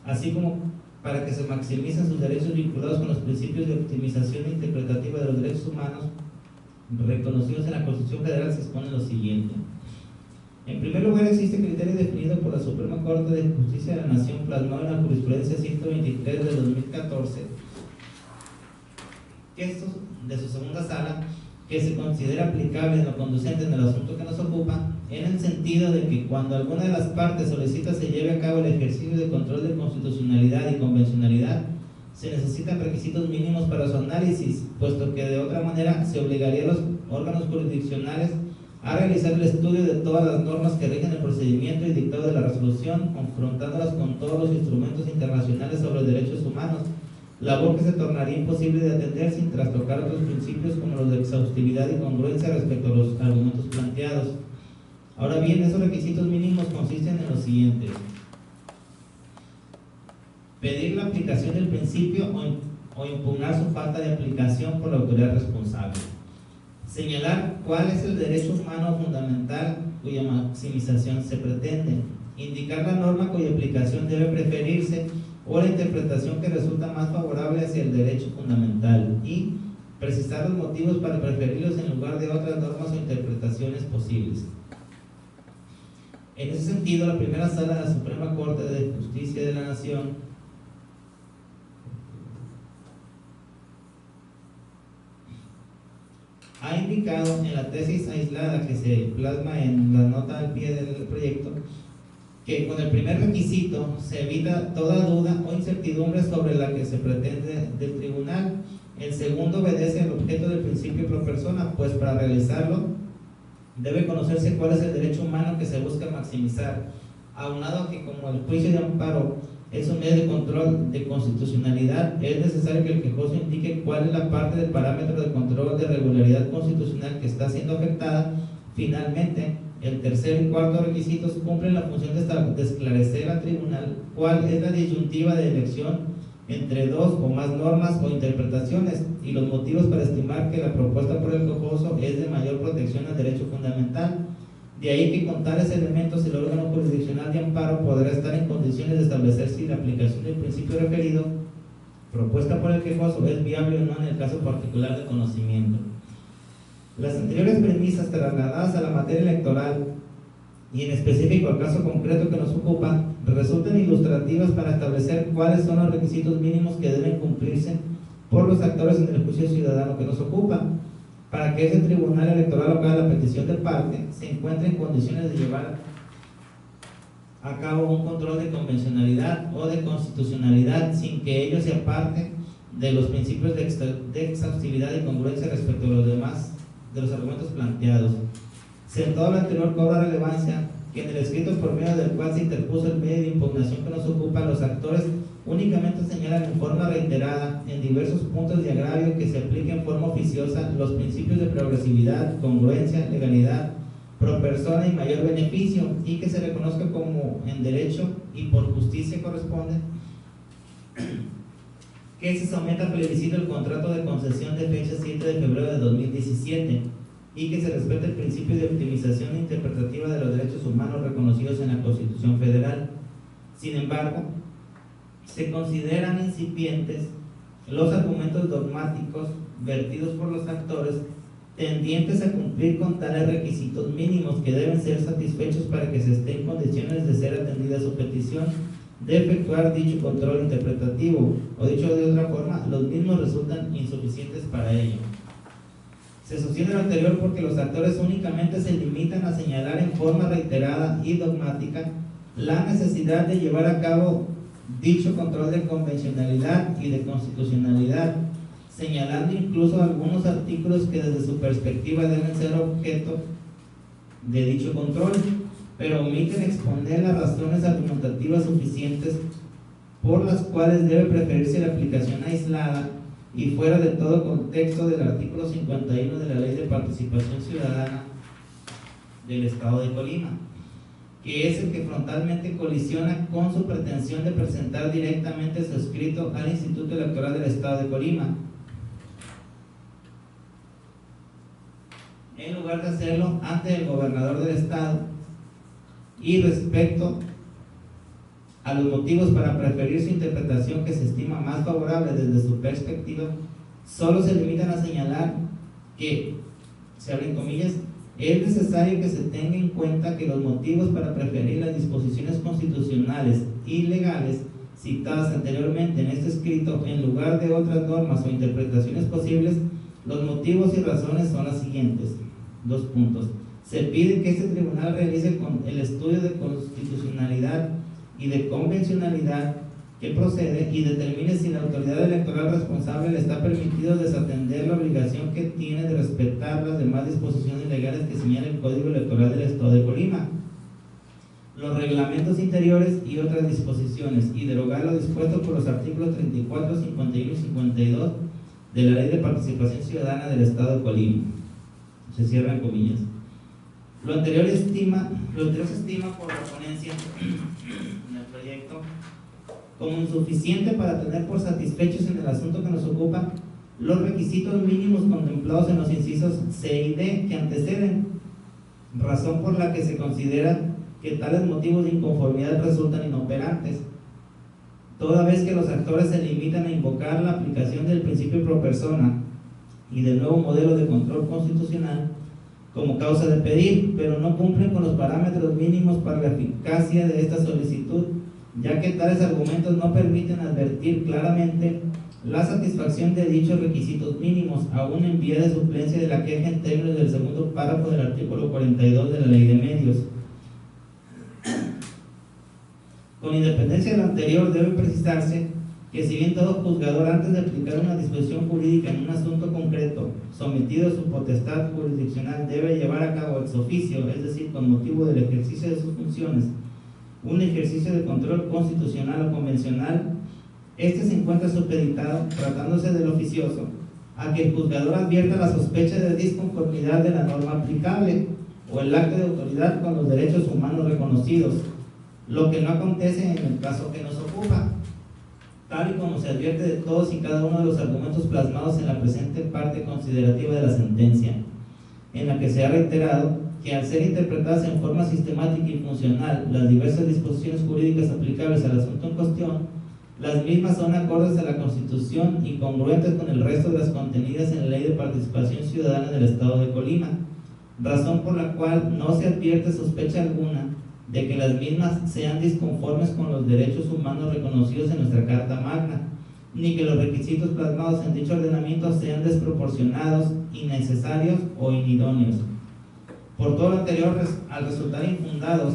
así como para que se maximicen sus derechos vinculados con los principios de optimización interpretativa de los derechos humanos reconocidos en la Constitución Federal. Se expone lo siguiente. En primer lugar, existe criterio definido por la Suprema Corte de Justicia de la Nación plasmado en la jurisprudencia 123 de 2014, que esto de su segunda sala, que se considera aplicable en lo conducente en el asunto que nos ocupa, en el sentido de que cuando alguna de las partes solicita se lleve a cabo el ejercicio de control de constitucionalidad y convencionalidad, se necesitan requisitos mínimos para su análisis, puesto que de otra manera se obligaría a los órganos jurisdiccionales a realizar el estudio de todas las normas que rigen el procedimiento y dictado de la resolución, confrontándolas con todos los instrumentos internacionales sobre derechos humanos, labor que se tornaría imposible de atender sin trastocar otros principios como los de exhaustividad y congruencia respecto a los argumentos planteados. Ahora bien, esos requisitos mínimos consisten en lo siguiente: pedir la aplicación del principio o impugnar su falta de aplicación por la autoridad responsable, señalar cuál es el derecho humano fundamental cuya maximización se pretende, indicar la norma cuya aplicación debe preferirse o la interpretación que resulta más favorable hacia el derecho fundamental y precisar los motivos para preferirlos en lugar de otras normas o interpretaciones posibles. En ese sentido, la primera sala de la Suprema Corte de Justicia de la Nación ha indicado en la tesis aislada que se plasma en la nota al pie del proyecto que con el primer requisito se evita toda duda o incertidumbre sobre la que se pretende del tribunal. El segundo obedece al objeto del principio pro persona, pues para realizarlo debe conocerse cuál es el derecho humano que se busca maximizar, aunado a que como el juicio de amparo es un medio de control de constitucionalidad, es necesario que el quejoso indique cuál es la parte del parámetro de control de regularidad constitucional que está siendo afectada. Finalmente, el tercer y cuarto requisitos cumplen la función de esclarecer al tribunal cuál es la disyuntiva de elección entre dos o más normas o interpretaciones y los motivos para estimar que la propuesta por el quejoso es de mayor protección al derecho fundamental. De ahí que con tales elementos el órgano jurisdiccional de amparo podrá estar en condiciones de establecer si la aplicación del principio referido propuesta por el quejoso es viable o no en el caso particular de conocimiento. Las anteriores premisas trasladadas a la materia electoral y en específico al caso concreto que nos ocupa resultan ilustrativas para establecer cuáles son los requisitos mínimos que deben cumplirse por los actores en el juicio ciudadano que nos ocupa, para que ese tribunal electoral local, a petición de parte, se encuentre en condiciones de llevar a cabo un control de convencionalidad o de constitucionalidad sin que ello se aparte de los principios de exhaustividad y congruencia respecto a los demás de los argumentos planteados. Sentado lo anterior, cobra relevancia que en el escrito por medio del cual se interpuso el medio de impugnación que nos ocupa, los actores únicamente señalan en forma reiterada en diversos puntos de agravio que se aplique en forma oficiosa los principios de progresividad, congruencia, legalidad, pro persona y mayor beneficio, y que se reconozca como en derecho y por justicia corresponde que se someta a plebiscito el contrato de concesión de fecha 7 de febrero de 2017 y que se respete el principio de optimización interpretativa de los derechos humanos reconocidos en la Constitución Federal. Sin embargo, se consideran incipientes los argumentos dogmáticos vertidos por los actores tendientes a cumplir con tales requisitos mínimos que deben ser satisfechos para que se esté en condiciones de ser atendida su petición de efectuar dicho control interpretativo, o dicho de otra forma, los mismos resultan insuficientes para ello. Se sostiene lo anterior porque los actores únicamente se limitan a señalar en forma reiterada y dogmática la necesidad de llevar a cabo dicho control de convencionalidad y de constitucionalidad, señalando incluso algunos artículos que desde su perspectiva deben ser objeto de dicho control, pero omiten exponer las razones argumentativas suficientes por las cuales debe preferirse la aplicación aislada y fuera de todo contexto del artículo 51 de la Ley de Participación Ciudadana del Estado de Colima, que es el que frontalmente colisiona con su pretensión de presentar directamente su escrito al Instituto Electoral del Estado de Colima, en lugar de hacerlo ante el gobernador del Estado. Y respecto a los motivos para preferir su interpretación, que se estima más favorable desde su perspectiva, solo se limitan a señalar que, se abren comillas, es necesario que se tenga en cuenta que los motivos para preferir las disposiciones constitucionales y legales citadas anteriormente en este escrito en lugar de otras normas o interpretaciones posibles, los motivos y razones son las siguientes. 2 puntos. Se pide que este tribunal realice el estudio de constitucionalidad y de convencionalidad que procede y determine si la autoridad electoral responsable le está permitido desatender la obligación que tiene de respetar las demás disposiciones legales que señala el Código Electoral del Estado de Colima, los reglamentos interiores y otras disposiciones, y derogar lo dispuesto por los artículos 34, 51 y 52 de la Ley de Participación Ciudadana del Estado de Colima. Se cierran comillas. Lo anterior se estima por la ponencia en el proyecto como insuficiente para tener por satisfechos en el asunto que nos ocupa los requisitos mínimos contemplados en los incisos C y D que anteceden, razón por la que se considera que tales motivos de inconformidad resultan inoperantes, toda vez que los actores se limitan a invocar la aplicación del principio pro persona y del nuevo modelo de control constitucional como causa de pedir, pero no cumplen con los parámetros mínimos para la eficacia de esta solicitud, ya que tales argumentos no permiten advertir claramente la satisfacción de dichos requisitos mínimos, aún en vía de suplencia de la queja en términos del segundo párrafo del artículo 42 de la Ley de Medios. Con independencia de lo anterior, debe precisarse que si bien todo juzgador, antes de aplicar una disposición jurídica en un asunto concreto sometido a su potestad jurisdiccional, debe llevar a cabo ex oficio, es decir, con motivo del ejercicio de sus funciones, un ejercicio de control constitucional o convencional, este se encuentra supeditado, tratándose del oficioso, a que el juzgador advierta la sospecha de disconformidad de la norma aplicable o el acto de autoridad con los derechos humanos reconocidos, lo que no acontece en el caso que nos ocupa, tal y como se advierte de todos y cada uno de los argumentos plasmados en la presente parte considerativa de la sentencia, en la que se ha reiterado que al ser interpretadas en forma sistemática y funcional las diversas disposiciones jurídicas aplicables al asunto en cuestión, las mismas son acordes a la Constitución y congruentes con el resto de las contenidas en la Ley de Participación Ciudadana del Estado de Colima, razón por la cual no se advierte sospecha alguna de que las mismas sean disconformes con los derechos humanos reconocidos en nuestra Carta Magna, ni que los requisitos plasmados en dicho ordenamiento sean desproporcionados, innecesarios o inidóneos. Por todo lo anterior, al resultar infundados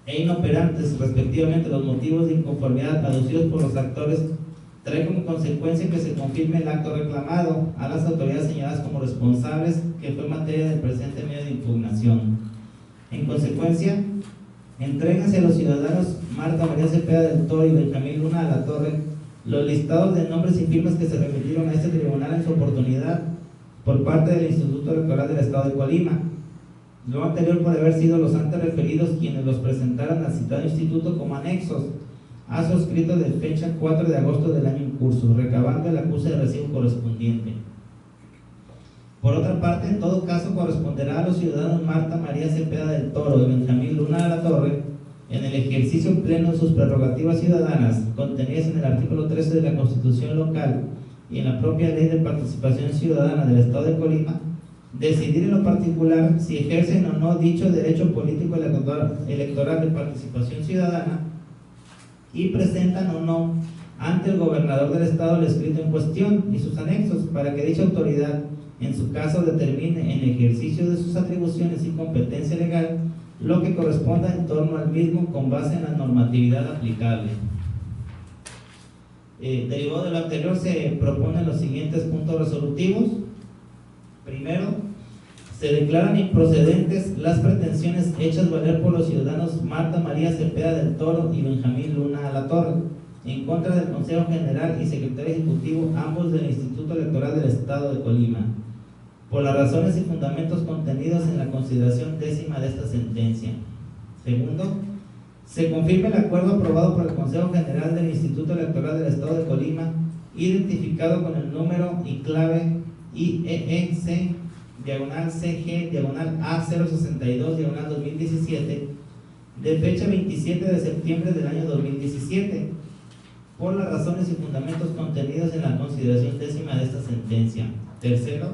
e inoperantes respectivamente los motivos de inconformidad aducidos por los actores, trae como consecuencia que se confirme el acto reclamado a las autoridades señaladas como responsables, que fue materia del presente medio de impugnación. En consecuencia, entréguense a los ciudadanos Marta María Cepeda del Toro y Benjamín Luna a la Torre los listados de nombres y firmas que se remitieron a este tribunal en su oportunidad por parte del Instituto Electoral del Estado de Colima. Lo anterior por haber sido los antes referidos quienes los presentaron al citado instituto como anexos a su escrito de fecha 4 de agosto del año en curso, recabando el acuse de recibo correspondiente. Por otra parte, en todo caso corresponderá a los ciudadanos Marta María Cepeda del Toro y Benjamín Luna de la Torre en el ejercicio pleno de sus prerrogativas ciudadanas, contenidas en el artículo 13 de la Constitución local y en la propia Ley de Participación Ciudadana del Estado de Colima, decidir en lo particular si ejercen o no dicho derecho político electoral de participación ciudadana y presentan o no ante el gobernador del estado el escrito en cuestión y sus anexos para que dicha autoridad, en su caso, determine en ejercicio de sus atribuciones y competencia legal lo que corresponda en torno al mismo con base en la normatividad aplicable. Derivado de lo anterior, se proponen los siguientes puntos resolutivos. Primero, se declaran improcedentes las pretensiones hechas valer por los ciudadanos Marta María Cepeda del Toro y Benjamín Luna Alatorre en contra del Consejo General y Secretario Ejecutivo, ambos del Instituto Electoral del Estado de Colima, por las razones y fundamentos contenidos en la consideración 10ª de esta sentencia. Segundo, se confirma el acuerdo aprobado por el Consejo General del Instituto Electoral del Estado de Colima, identificado con el número y clave IEEC /CG/A062/2017, de fecha 27 de septiembre del año 2017, por las razones y fundamentos contenidos en la consideración 10ª de esta sentencia. Tercero,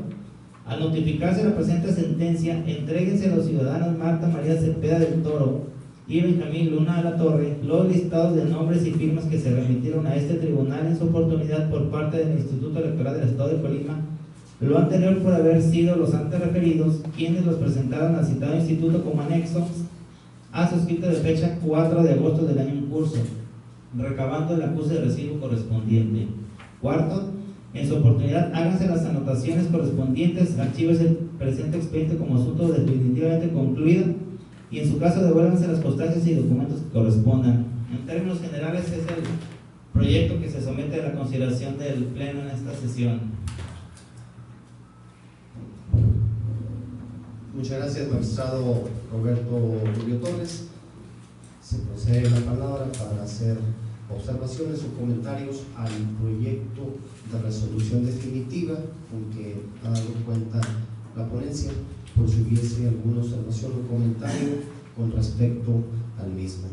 al notificarse la presente sentencia, entréguense a los ciudadanos Marta María Cepeda del Toro y Benjamín Luna Alatorre los listados de nombres y firmas que se remitieron a este tribunal en su oportunidad por parte del Instituto Electoral del Estado de Colima, lo anterior por haber sido los antes referidos quienes los presentaron al citado instituto como anexos a su escrito de fecha 4 de agosto del año en curso, recabando el acuse de recibo correspondiente. Cuarto, en su oportunidad háganse las anotaciones correspondientes, archívese el presente expediente como asunto definitivamente concluido y en su caso devuélvanse las constancias y documentos que correspondan. En términos generales es el proyecto que se somete a la consideración del Pleno en esta sesión. Muchas gracias, magistrado Roberto Rubio Torres. Se procede la palabra para hacer observaciones o comentarios al proyecto de resolución definitiva con que ha dado cuenta la ponencia, por si hubiese alguna observación o comentario con respecto al mismo.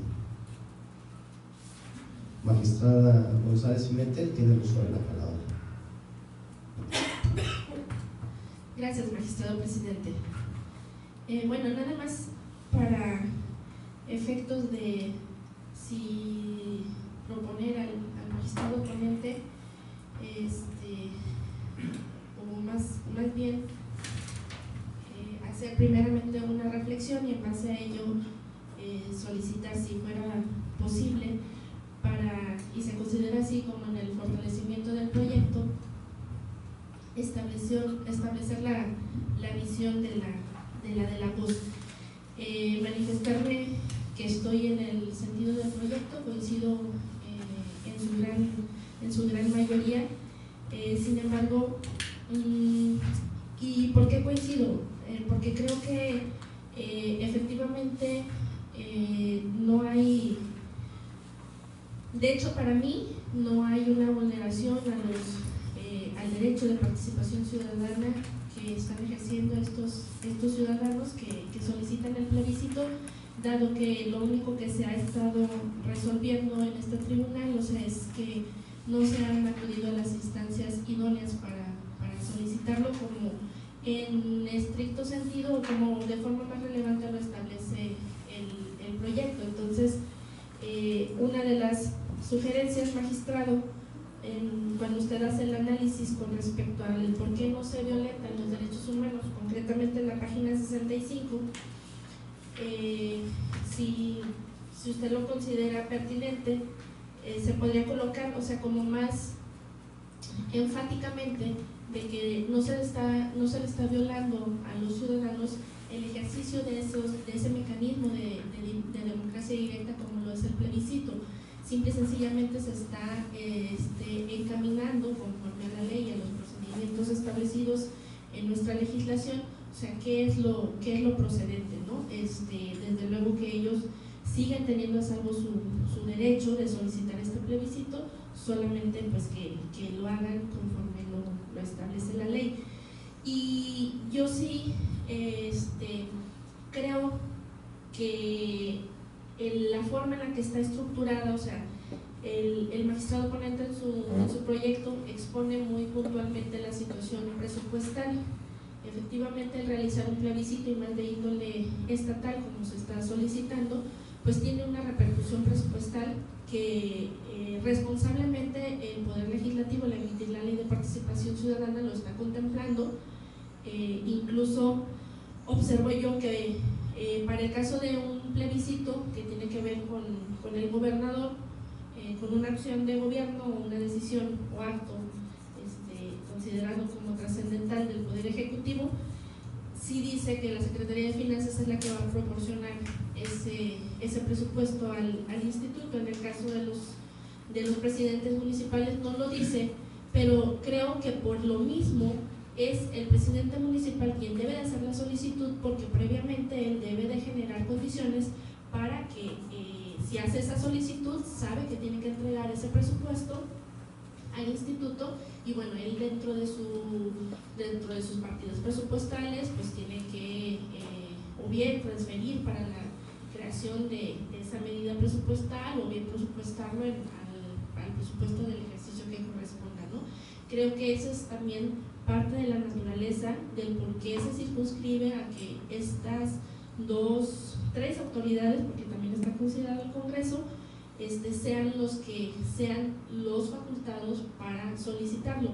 Magistrada González Pimentel, tiene el uso de la palabra. Gracias, magistrado presidente. Bueno, nada más para efectos de si proponer al magistrado ponente, o más bien hacer primeramente una reflexión y en base a ello solicitar, si fuera posible, y se considera así como en el fortalecimiento del proyecto, establecer la visión de la voz. Manifestarme que estoy en el sentido del proyecto, coincido en su gran mayoría. Sin embargo, ¿y por qué coincido? Porque creo que efectivamente no hay, de hecho para mí no hay una vulneración al derecho de participación ciudadana que están ejerciendo estos ciudadanos que solicitan el plebiscito, dado que lo único que se ha estado resolviendo en este tribunal, o sea, es que no se han acudido a las instancias idóneas para solicitarlo como en estricto sentido o como de forma más relevante lo establece el proyecto. Entonces, una de las sugerencias, magistrado, cuando usted hace el análisis con respecto al por qué no se violentan los derechos humanos, concretamente en la página 65, si usted lo considera pertinente, se podría colocar, o sea, como más enfáticamente, de que no se le está violando a los ciudadanos el ejercicio de ese mecanismo de democracia directa como lo es el plebiscito. Simple y sencillamente se está encaminando conforme a la ley y a los procedimientos establecidos en nuestra legislación, o sea, qué es lo procedente, ¿no? Desde luego que ellos siguen teniendo a salvo su derecho de solicitar este plebiscito, solamente pues que lo hagan conforme lo establece la ley. Y yo sí creo que la forma que está estructurada, o sea, el magistrado ponente en su proyecto expone muy puntualmente la situación presupuestal. Efectivamente, el realizar un plebiscito y más de índole estatal, como se está solicitando, pues tiene una repercusión presupuestal que responsablemente el Poder Legislativo, al emitir la Ley de Participación Ciudadana, lo está contemplando. Incluso observo yo que para el caso de un plebiscito que tiene que ver con el gobernador, con una acción de gobierno o una decisión o acto considerado como trascendental del Poder Ejecutivo, sí dice que la Secretaría de Finanzas es la que va a proporcionar ese presupuesto al instituto. En el caso de los presidentes municipales no lo dice, pero creo que por lo mismo es el presidente municipal quien debe de hacer la solicitud, porque previamente él debe de generar condiciones para que si hace esa solicitud sabe que tiene que entregar ese presupuesto al instituto, y bueno, él dentro de sus partidas presupuestales pues tiene que o bien transferir para la creación de esa medida presupuestal o bien presupuestarlo al presupuesto del ejercicio que corresponda, ¿no? Creo que eso es también parte de la naturaleza del por qué se circunscribe a que estas tres autoridades, porque también está considerado el Congreso, sean los facultados para solicitarlo.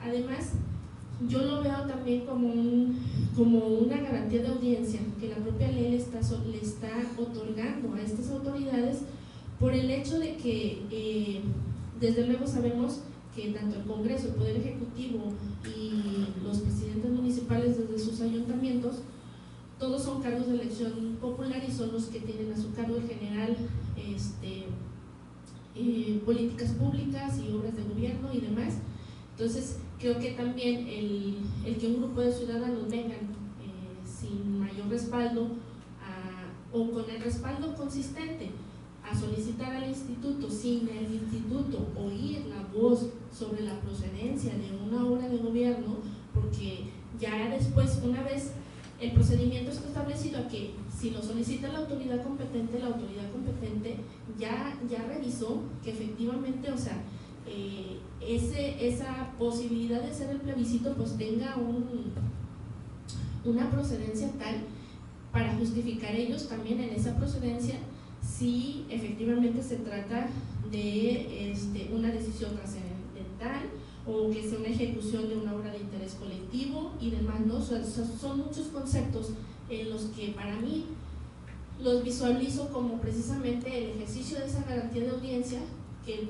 Además, yo lo veo también como una garantía de audiencia que la propia ley le está otorgando a estas autoridades, por el hecho de que desde luego sabemos que tanto el Congreso, el Poder Ejecutivo y los presidentes municipales desde sus ayuntamientos, todos son cargos de elección popular y son los que tienen a su cargo el general políticas públicas y obras de gobierno y demás. Entonces creo que también el que un grupo de ciudadanos vengan sin mayor respaldo o con el respaldo consistente a solicitar al instituto, sin el instituto oír la voz sobre la procedencia de una obra de gobierno, porque ya después, una vez el procedimiento está establecido, a que si lo solicita la autoridad competente ya revisó que efectivamente, o sea, esa posibilidad de hacer el plebiscito pues tenga una procedencia tal para justificar ellos también en esa procedencia si efectivamente se trata de una decisión trascendental o que sea una ejecución de una obra de interés colectivo y demás, ¿no? O sea, son muchos conceptos en los que para mí los visualizo como precisamente el ejercicio de esa garantía de audiencia que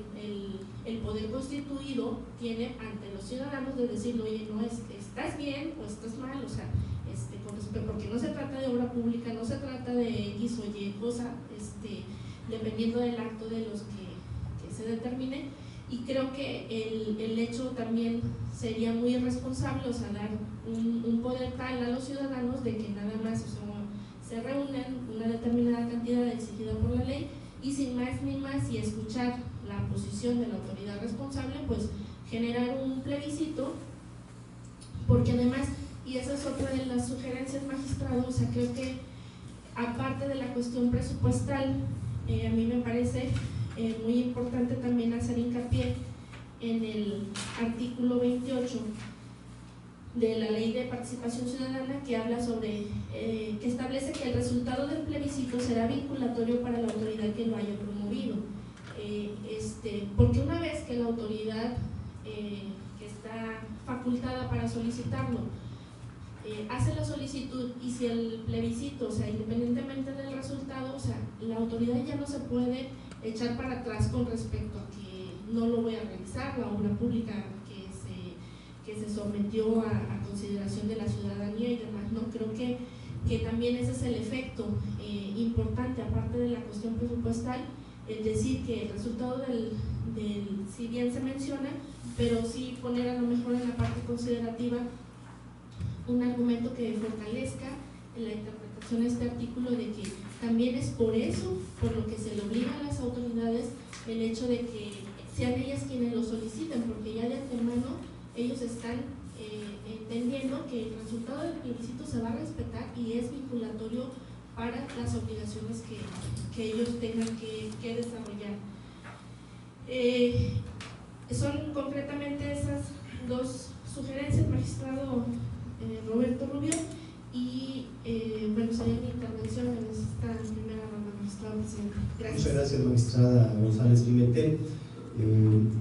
el poder constituido tiene ante los ciudadanos, de decir, oye, no, estás bien o estás mal, o sea, porque no se trata de obra pública, no se trata de X o Y cosa, dependiendo del acto de los que se determine. Y creo que el hecho también sería muy irresponsable, o sea, dar un poder tal a los ciudadanos de que nada más, o sea, se reúnen una determinada cantidad exigida por la ley y sin más ni más y escuchar la posición de la autoridad responsable, pues generar un plebiscito, porque además, y esa es otra de las sugerencias, magistrado, o sea, creo que aparte de la cuestión presupuestal, a mí me parece muy importante también hacer hincapié en el artículo 28 de la Ley de Participación Ciudadana, que habla sobre, que establece que el resultado del plebiscito será vinculatorio para la autoridad que lo haya promovido, porque una vez que la autoridad que está facultada para solicitarlo hace la solicitud, y si el plebiscito, o sea, independientemente del resultado, o sea, la autoridad ya no se puede echar para atrás con respecto a que no lo voy a realizar, la obra pública que se sometió a consideración de la ciudadanía y demás, ¿no? Creo que también ese es el efecto importante, aparte de la cuestión presupuestal, el decir que el resultado del si bien se menciona, pero sí poner a lo mejor en la parte considerativa un argumento que fortalezca en la interpretación de este artículo, de que también es por eso por lo que se le obliga a las autoridades el hecho de que sean ellas quienes lo soliciten, porque ya de antemano ellos están entendiendo que el resultado del plebiscito se va a respetar y es vinculatorio para las obligaciones que ellos tengan que desarrollar. Son concretamente esas dos sugerencias, magistrado Roberto Rubio, y bueno, sería mi intervención en esta primera ronda, magistrado presidente. Gracias. Muchas gracias, magistrada González Pimentel.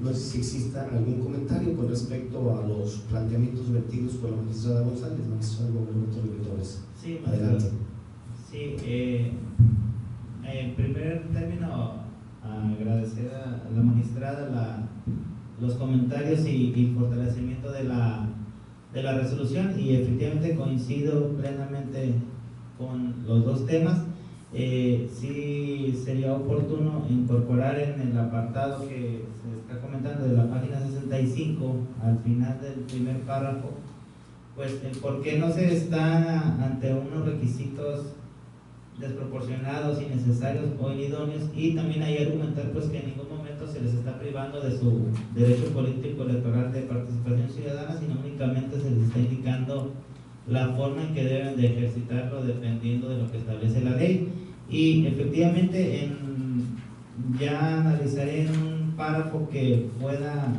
No sé si exista algún comentario con respecto a los planteamientos vertidos por la magistrada González, magistrado Roberto Rubio Torres. Sí, adelante. Sí, en primer término, agradecer a la magistrada los comentarios y fortalecimiento de la resolución, y efectivamente coincido plenamente con los dos temas. Sí sería oportuno incorporar en el apartado que se está comentando de la página 65, al final del primer párrafo, pues el por qué no se está ante unos requisitos desproporcionados, innecesarios o inidóneos, y también ahí argumentar pues que en ningún momento se les está privando de su derecho político electoral de participación ciudadana, sino únicamente se les está indicando la forma en que deben de ejercitarlo dependiendo de lo que establece la ley. Y efectivamente ya analizaré en un párrafo que pueda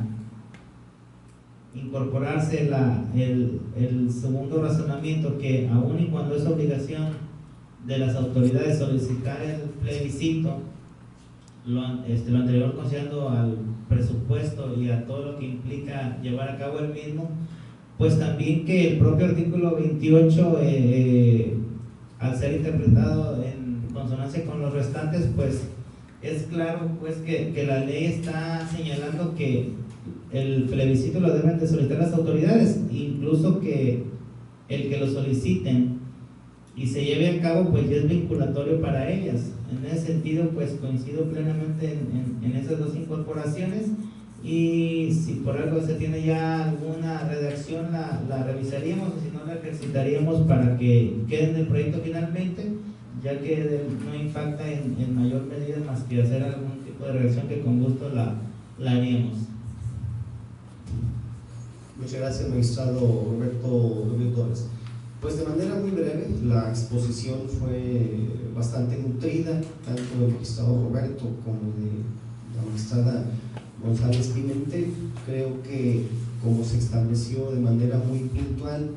incorporarse el segundo razonamiento, que aun y cuando es obligación de las autoridades solicitar el plebiscito, lo anterior considerando al presupuesto y a todo lo que implica llevar a cabo el mismo, pues también que el propio artículo 28 al ser interpretado en consonancia con los restantes, pues es claro pues que la ley está señalando que el plebiscito lo deben de solicitar las autoridades, incluso que el que lo soliciten y se lleve a cabo pues ya es vinculatorio para ellas. En ese sentido pues coincido plenamente en esas dos incorporaciones, y si por algo se tiene ya alguna redacción la revisaríamos, o si no la ejercitaríamos para que quede en el proyecto finalmente, ya que no impacta en mayor medida más que hacer algún tipo de redacción que con gusto la haríamos. Muchas gracias, magistrado Roberto Rubio Torres. Pues de manera muy breve, la exposición fue bastante nutrida, tanto del magistrado Roberto como de la magistrada González Pimentel. Creo que, como se estableció de manera muy puntual,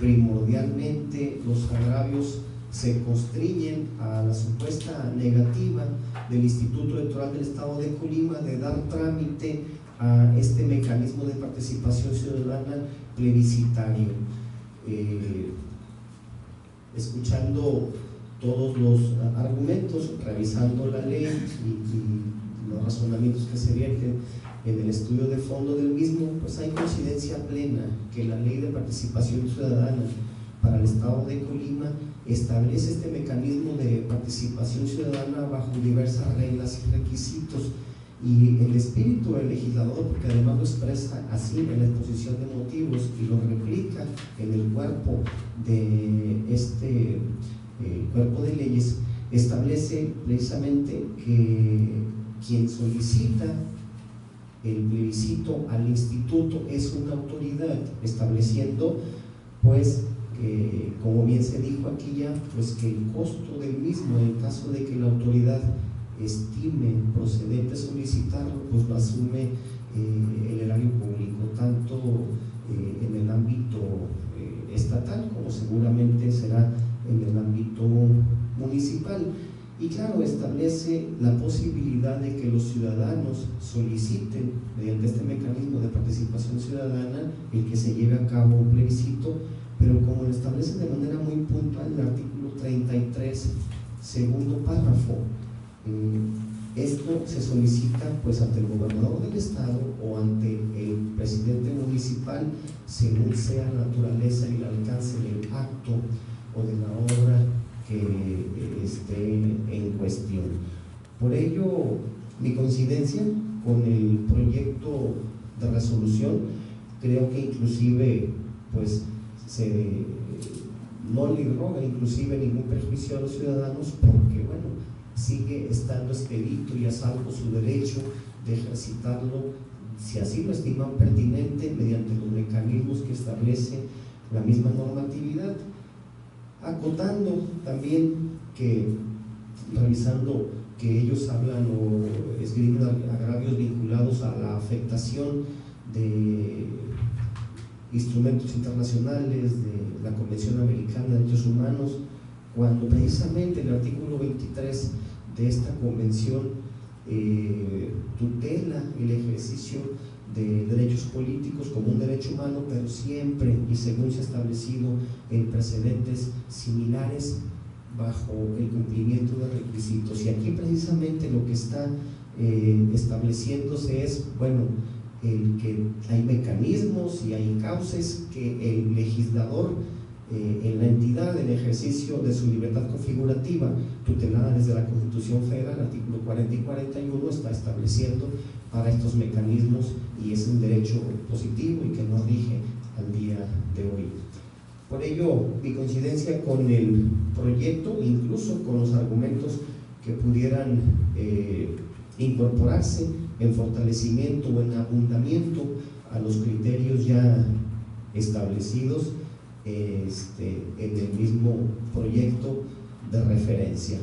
primordialmente los agravios se constriñen a la supuesta negativa del Instituto Electoral del Estado de Colima de dar trámite a este mecanismo de participación ciudadana plebiscitario. Escuchando todos los argumentos, revisando la ley y los razonamientos que se vierten en el estudio de fondo del mismo, pues hay coincidencia plena que la ley de participación ciudadana para el Estado de Colima establece este mecanismo de participación ciudadana bajo diversas reglas y requisitos, y el espíritu del legislador, porque además lo expresa así en la exposición de motivos y lo replica en el cuerpo de este cuerpo de leyes, establece precisamente que quien solicita el plebiscito al instituto es una autoridad, estableciendo pues como bien se dijo aquí ya, pues que el costo del mismo, en caso de que la autoridad estime procedente solicitarlo, pues lo asume el erario público, tanto en el ámbito estatal como seguramente será en el ámbito municipal. Y claro, establece la posibilidad de que los ciudadanos soliciten mediante este mecanismo de participación ciudadana el que se lleve a cabo un plebiscito, pero como lo establece de manera muy puntual el artículo 33, segundo párrafo, esto se solicita pues ante el gobernador del estado o ante el presidente municipal, según sea la naturaleza y el alcance del acto o de la obra que esté en cuestión. Por ello, mi coincidencia con el proyecto de resolución, creo que inclusive pues no le roga inclusive ningún perjuicio a los ciudadanos, porque bueno, sigue estando expedito y a salvo su derecho de ejercitarlo, si así lo estiman pertinente, mediante los mecanismos que establece la misma normatividad. Acotando también que, revisando que ellos hablan o escriben agravios vinculados a la afectación de instrumentos internacionales, de la Convención Americana de Derechos Humanos, cuando precisamente el artículo 23 de esta convención tutela el ejercicio de derechos políticos como un derecho humano, pero siempre y según se ha establecido en precedentes similares bajo el cumplimiento de requisitos. Y aquí precisamente lo que está estableciéndose es, bueno, el que hay mecanismos y hay cauces que el legislador en la entidad, en ejercicio de su libertad configurativa tutelada desde la Constitución Federal, artículo 40 y 41, está estableciendo para estos mecanismos, y es un derecho positivo y que nos rige al día de hoy. Por ello, mi coincidencia con el proyecto, incluso con los argumentos que pudieran incorporarse en fortalecimiento o en abundamiento a los criterios ya establecidos en el mismo proyecto de referencia.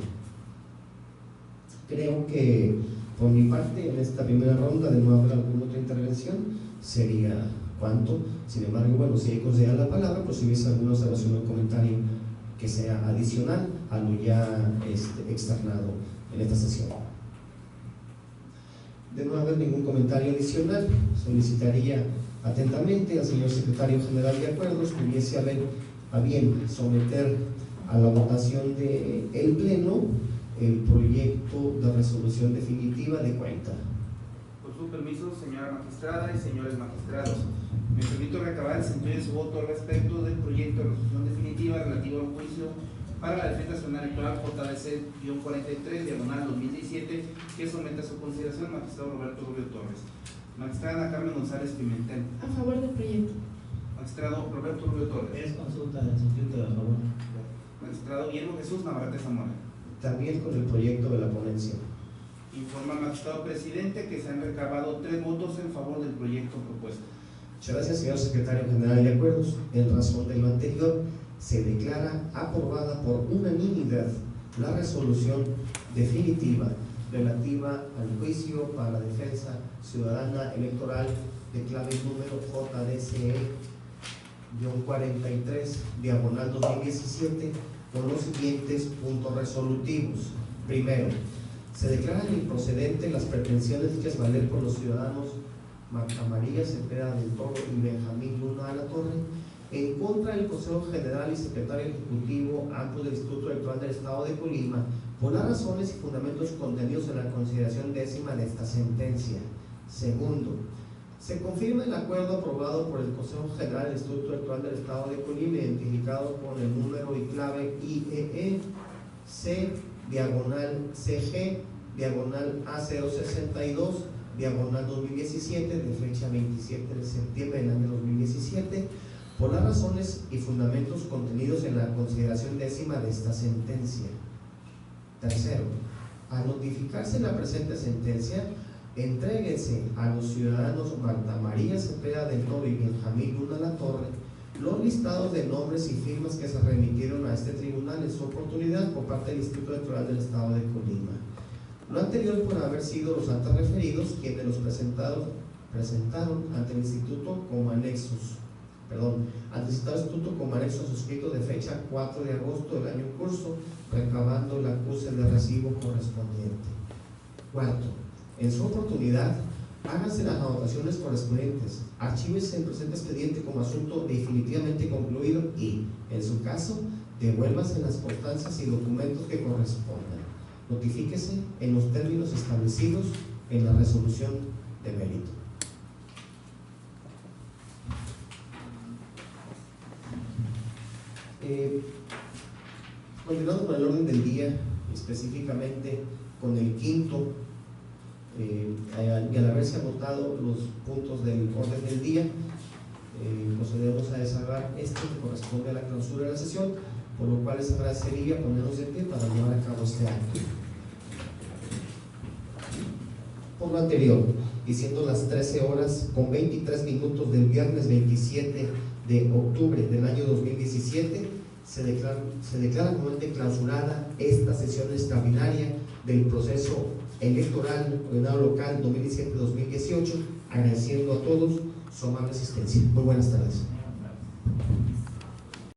Creo que por mi parte en esta primera ronda, de no haber alguna otra intervención, sería cuanto. Sin embargo, bueno, si hay que considerar la palabra, pues si hubiese alguna observación o comentario que sea adicional a lo ya externado en esta sesión. De no haber ningún comentario adicional, solicitaría atentamente al señor Secretario General de Acuerdos que hubiese a bien someter a la votación del Pleno el proyecto de resolución definitiva de cuenta. Por su permiso, señora magistrada y señores magistrados, me permito recabar el sentido de su voto al respecto del proyecto de resolución definitiva relativo al juicio para la defensa nacional electoral JDC-43, diagonal 2017, que somete a su consideración el magistrado Roberto Rubio Torres. Magistrada Carmen González Pimentel. A favor del proyecto. Magistrado Roberto Rubio Torres. Es consulta del sustituto de favor. Magistrado Guillermo Jesús Navarrete Zamora. También con el proyecto de la ponencia. Informa al magistrado presidente que se han recabado 3 votos en favor del proyecto propuesto. Muchas gracias, señor Secretario General de Acuerdos. En razón de lo anterior, se declara aprobada por unanimidad la resolución definitiva relativa al juicio para la defensa ciudadana electoral de clave número JDCE-43, diagonal 2017, con los siguientes puntos resolutivos. Primero, se declaran improcedentes las pretensiones hechas valer por los ciudadanos Marta María Cepeda del Toro y Benjamín Luna de la Torre en contra del Consejo General y Secretario Ejecutivo Amplio del Instituto Electoral del Estado de Colima, por las razones y fundamentos contenidos en la consideración décima de esta sentencia. Segundo, se confirma el acuerdo aprobado por el Consejo General del Instituto Electoral del Estado de Colima, identificado con el número y clave IEE C/CG A062 2017, de fecha 27 de septiembre del año 2017, por las razones y fundamentos contenidos en la consideración décima de esta sentencia. Tercero, al notificarse la presente sentencia, entréguense a los ciudadanos Marta María Cepeda del Toro y Benjamín Luna La Torre los listados de nombres y firmas que se remitieron a este tribunal en su oportunidad por parte del Instituto Electoral del Estado de Colima. Lo anterior por haber sido los antes referidos quienes los presentaron ante el Instituto como anexos. Ante el citado instituto como anexo suscrito de fecha 4 de agosto del año en curso, recabando el acuse de recibo correspondiente. Cuarto, en su oportunidad, háganse las anotaciones correspondientes, archívese el presente expediente como asunto definitivamente concluido y, en su caso, devuélvase las constancias y documentos que correspondan. Notifíquese en los términos establecidos en la resolución de mérito. Continuando con el orden del día, específicamente con el quinto, y al haberse anotado los puntos del orden del día, procedemos a desarrollar que corresponde a la clausura de la sesión, por lo cual les agradecería ponernos de pie para llevar a cabo este acto. Por lo anterior, y siendo las 13 horas con 23 minutos del viernes 27 de octubre del año 2017, se declara como clausurada esta sesión extraordinaria del proceso electoral gobernador local 2017-2018, agradeciendo a todos su amable asistencia. Muy buenas tardes.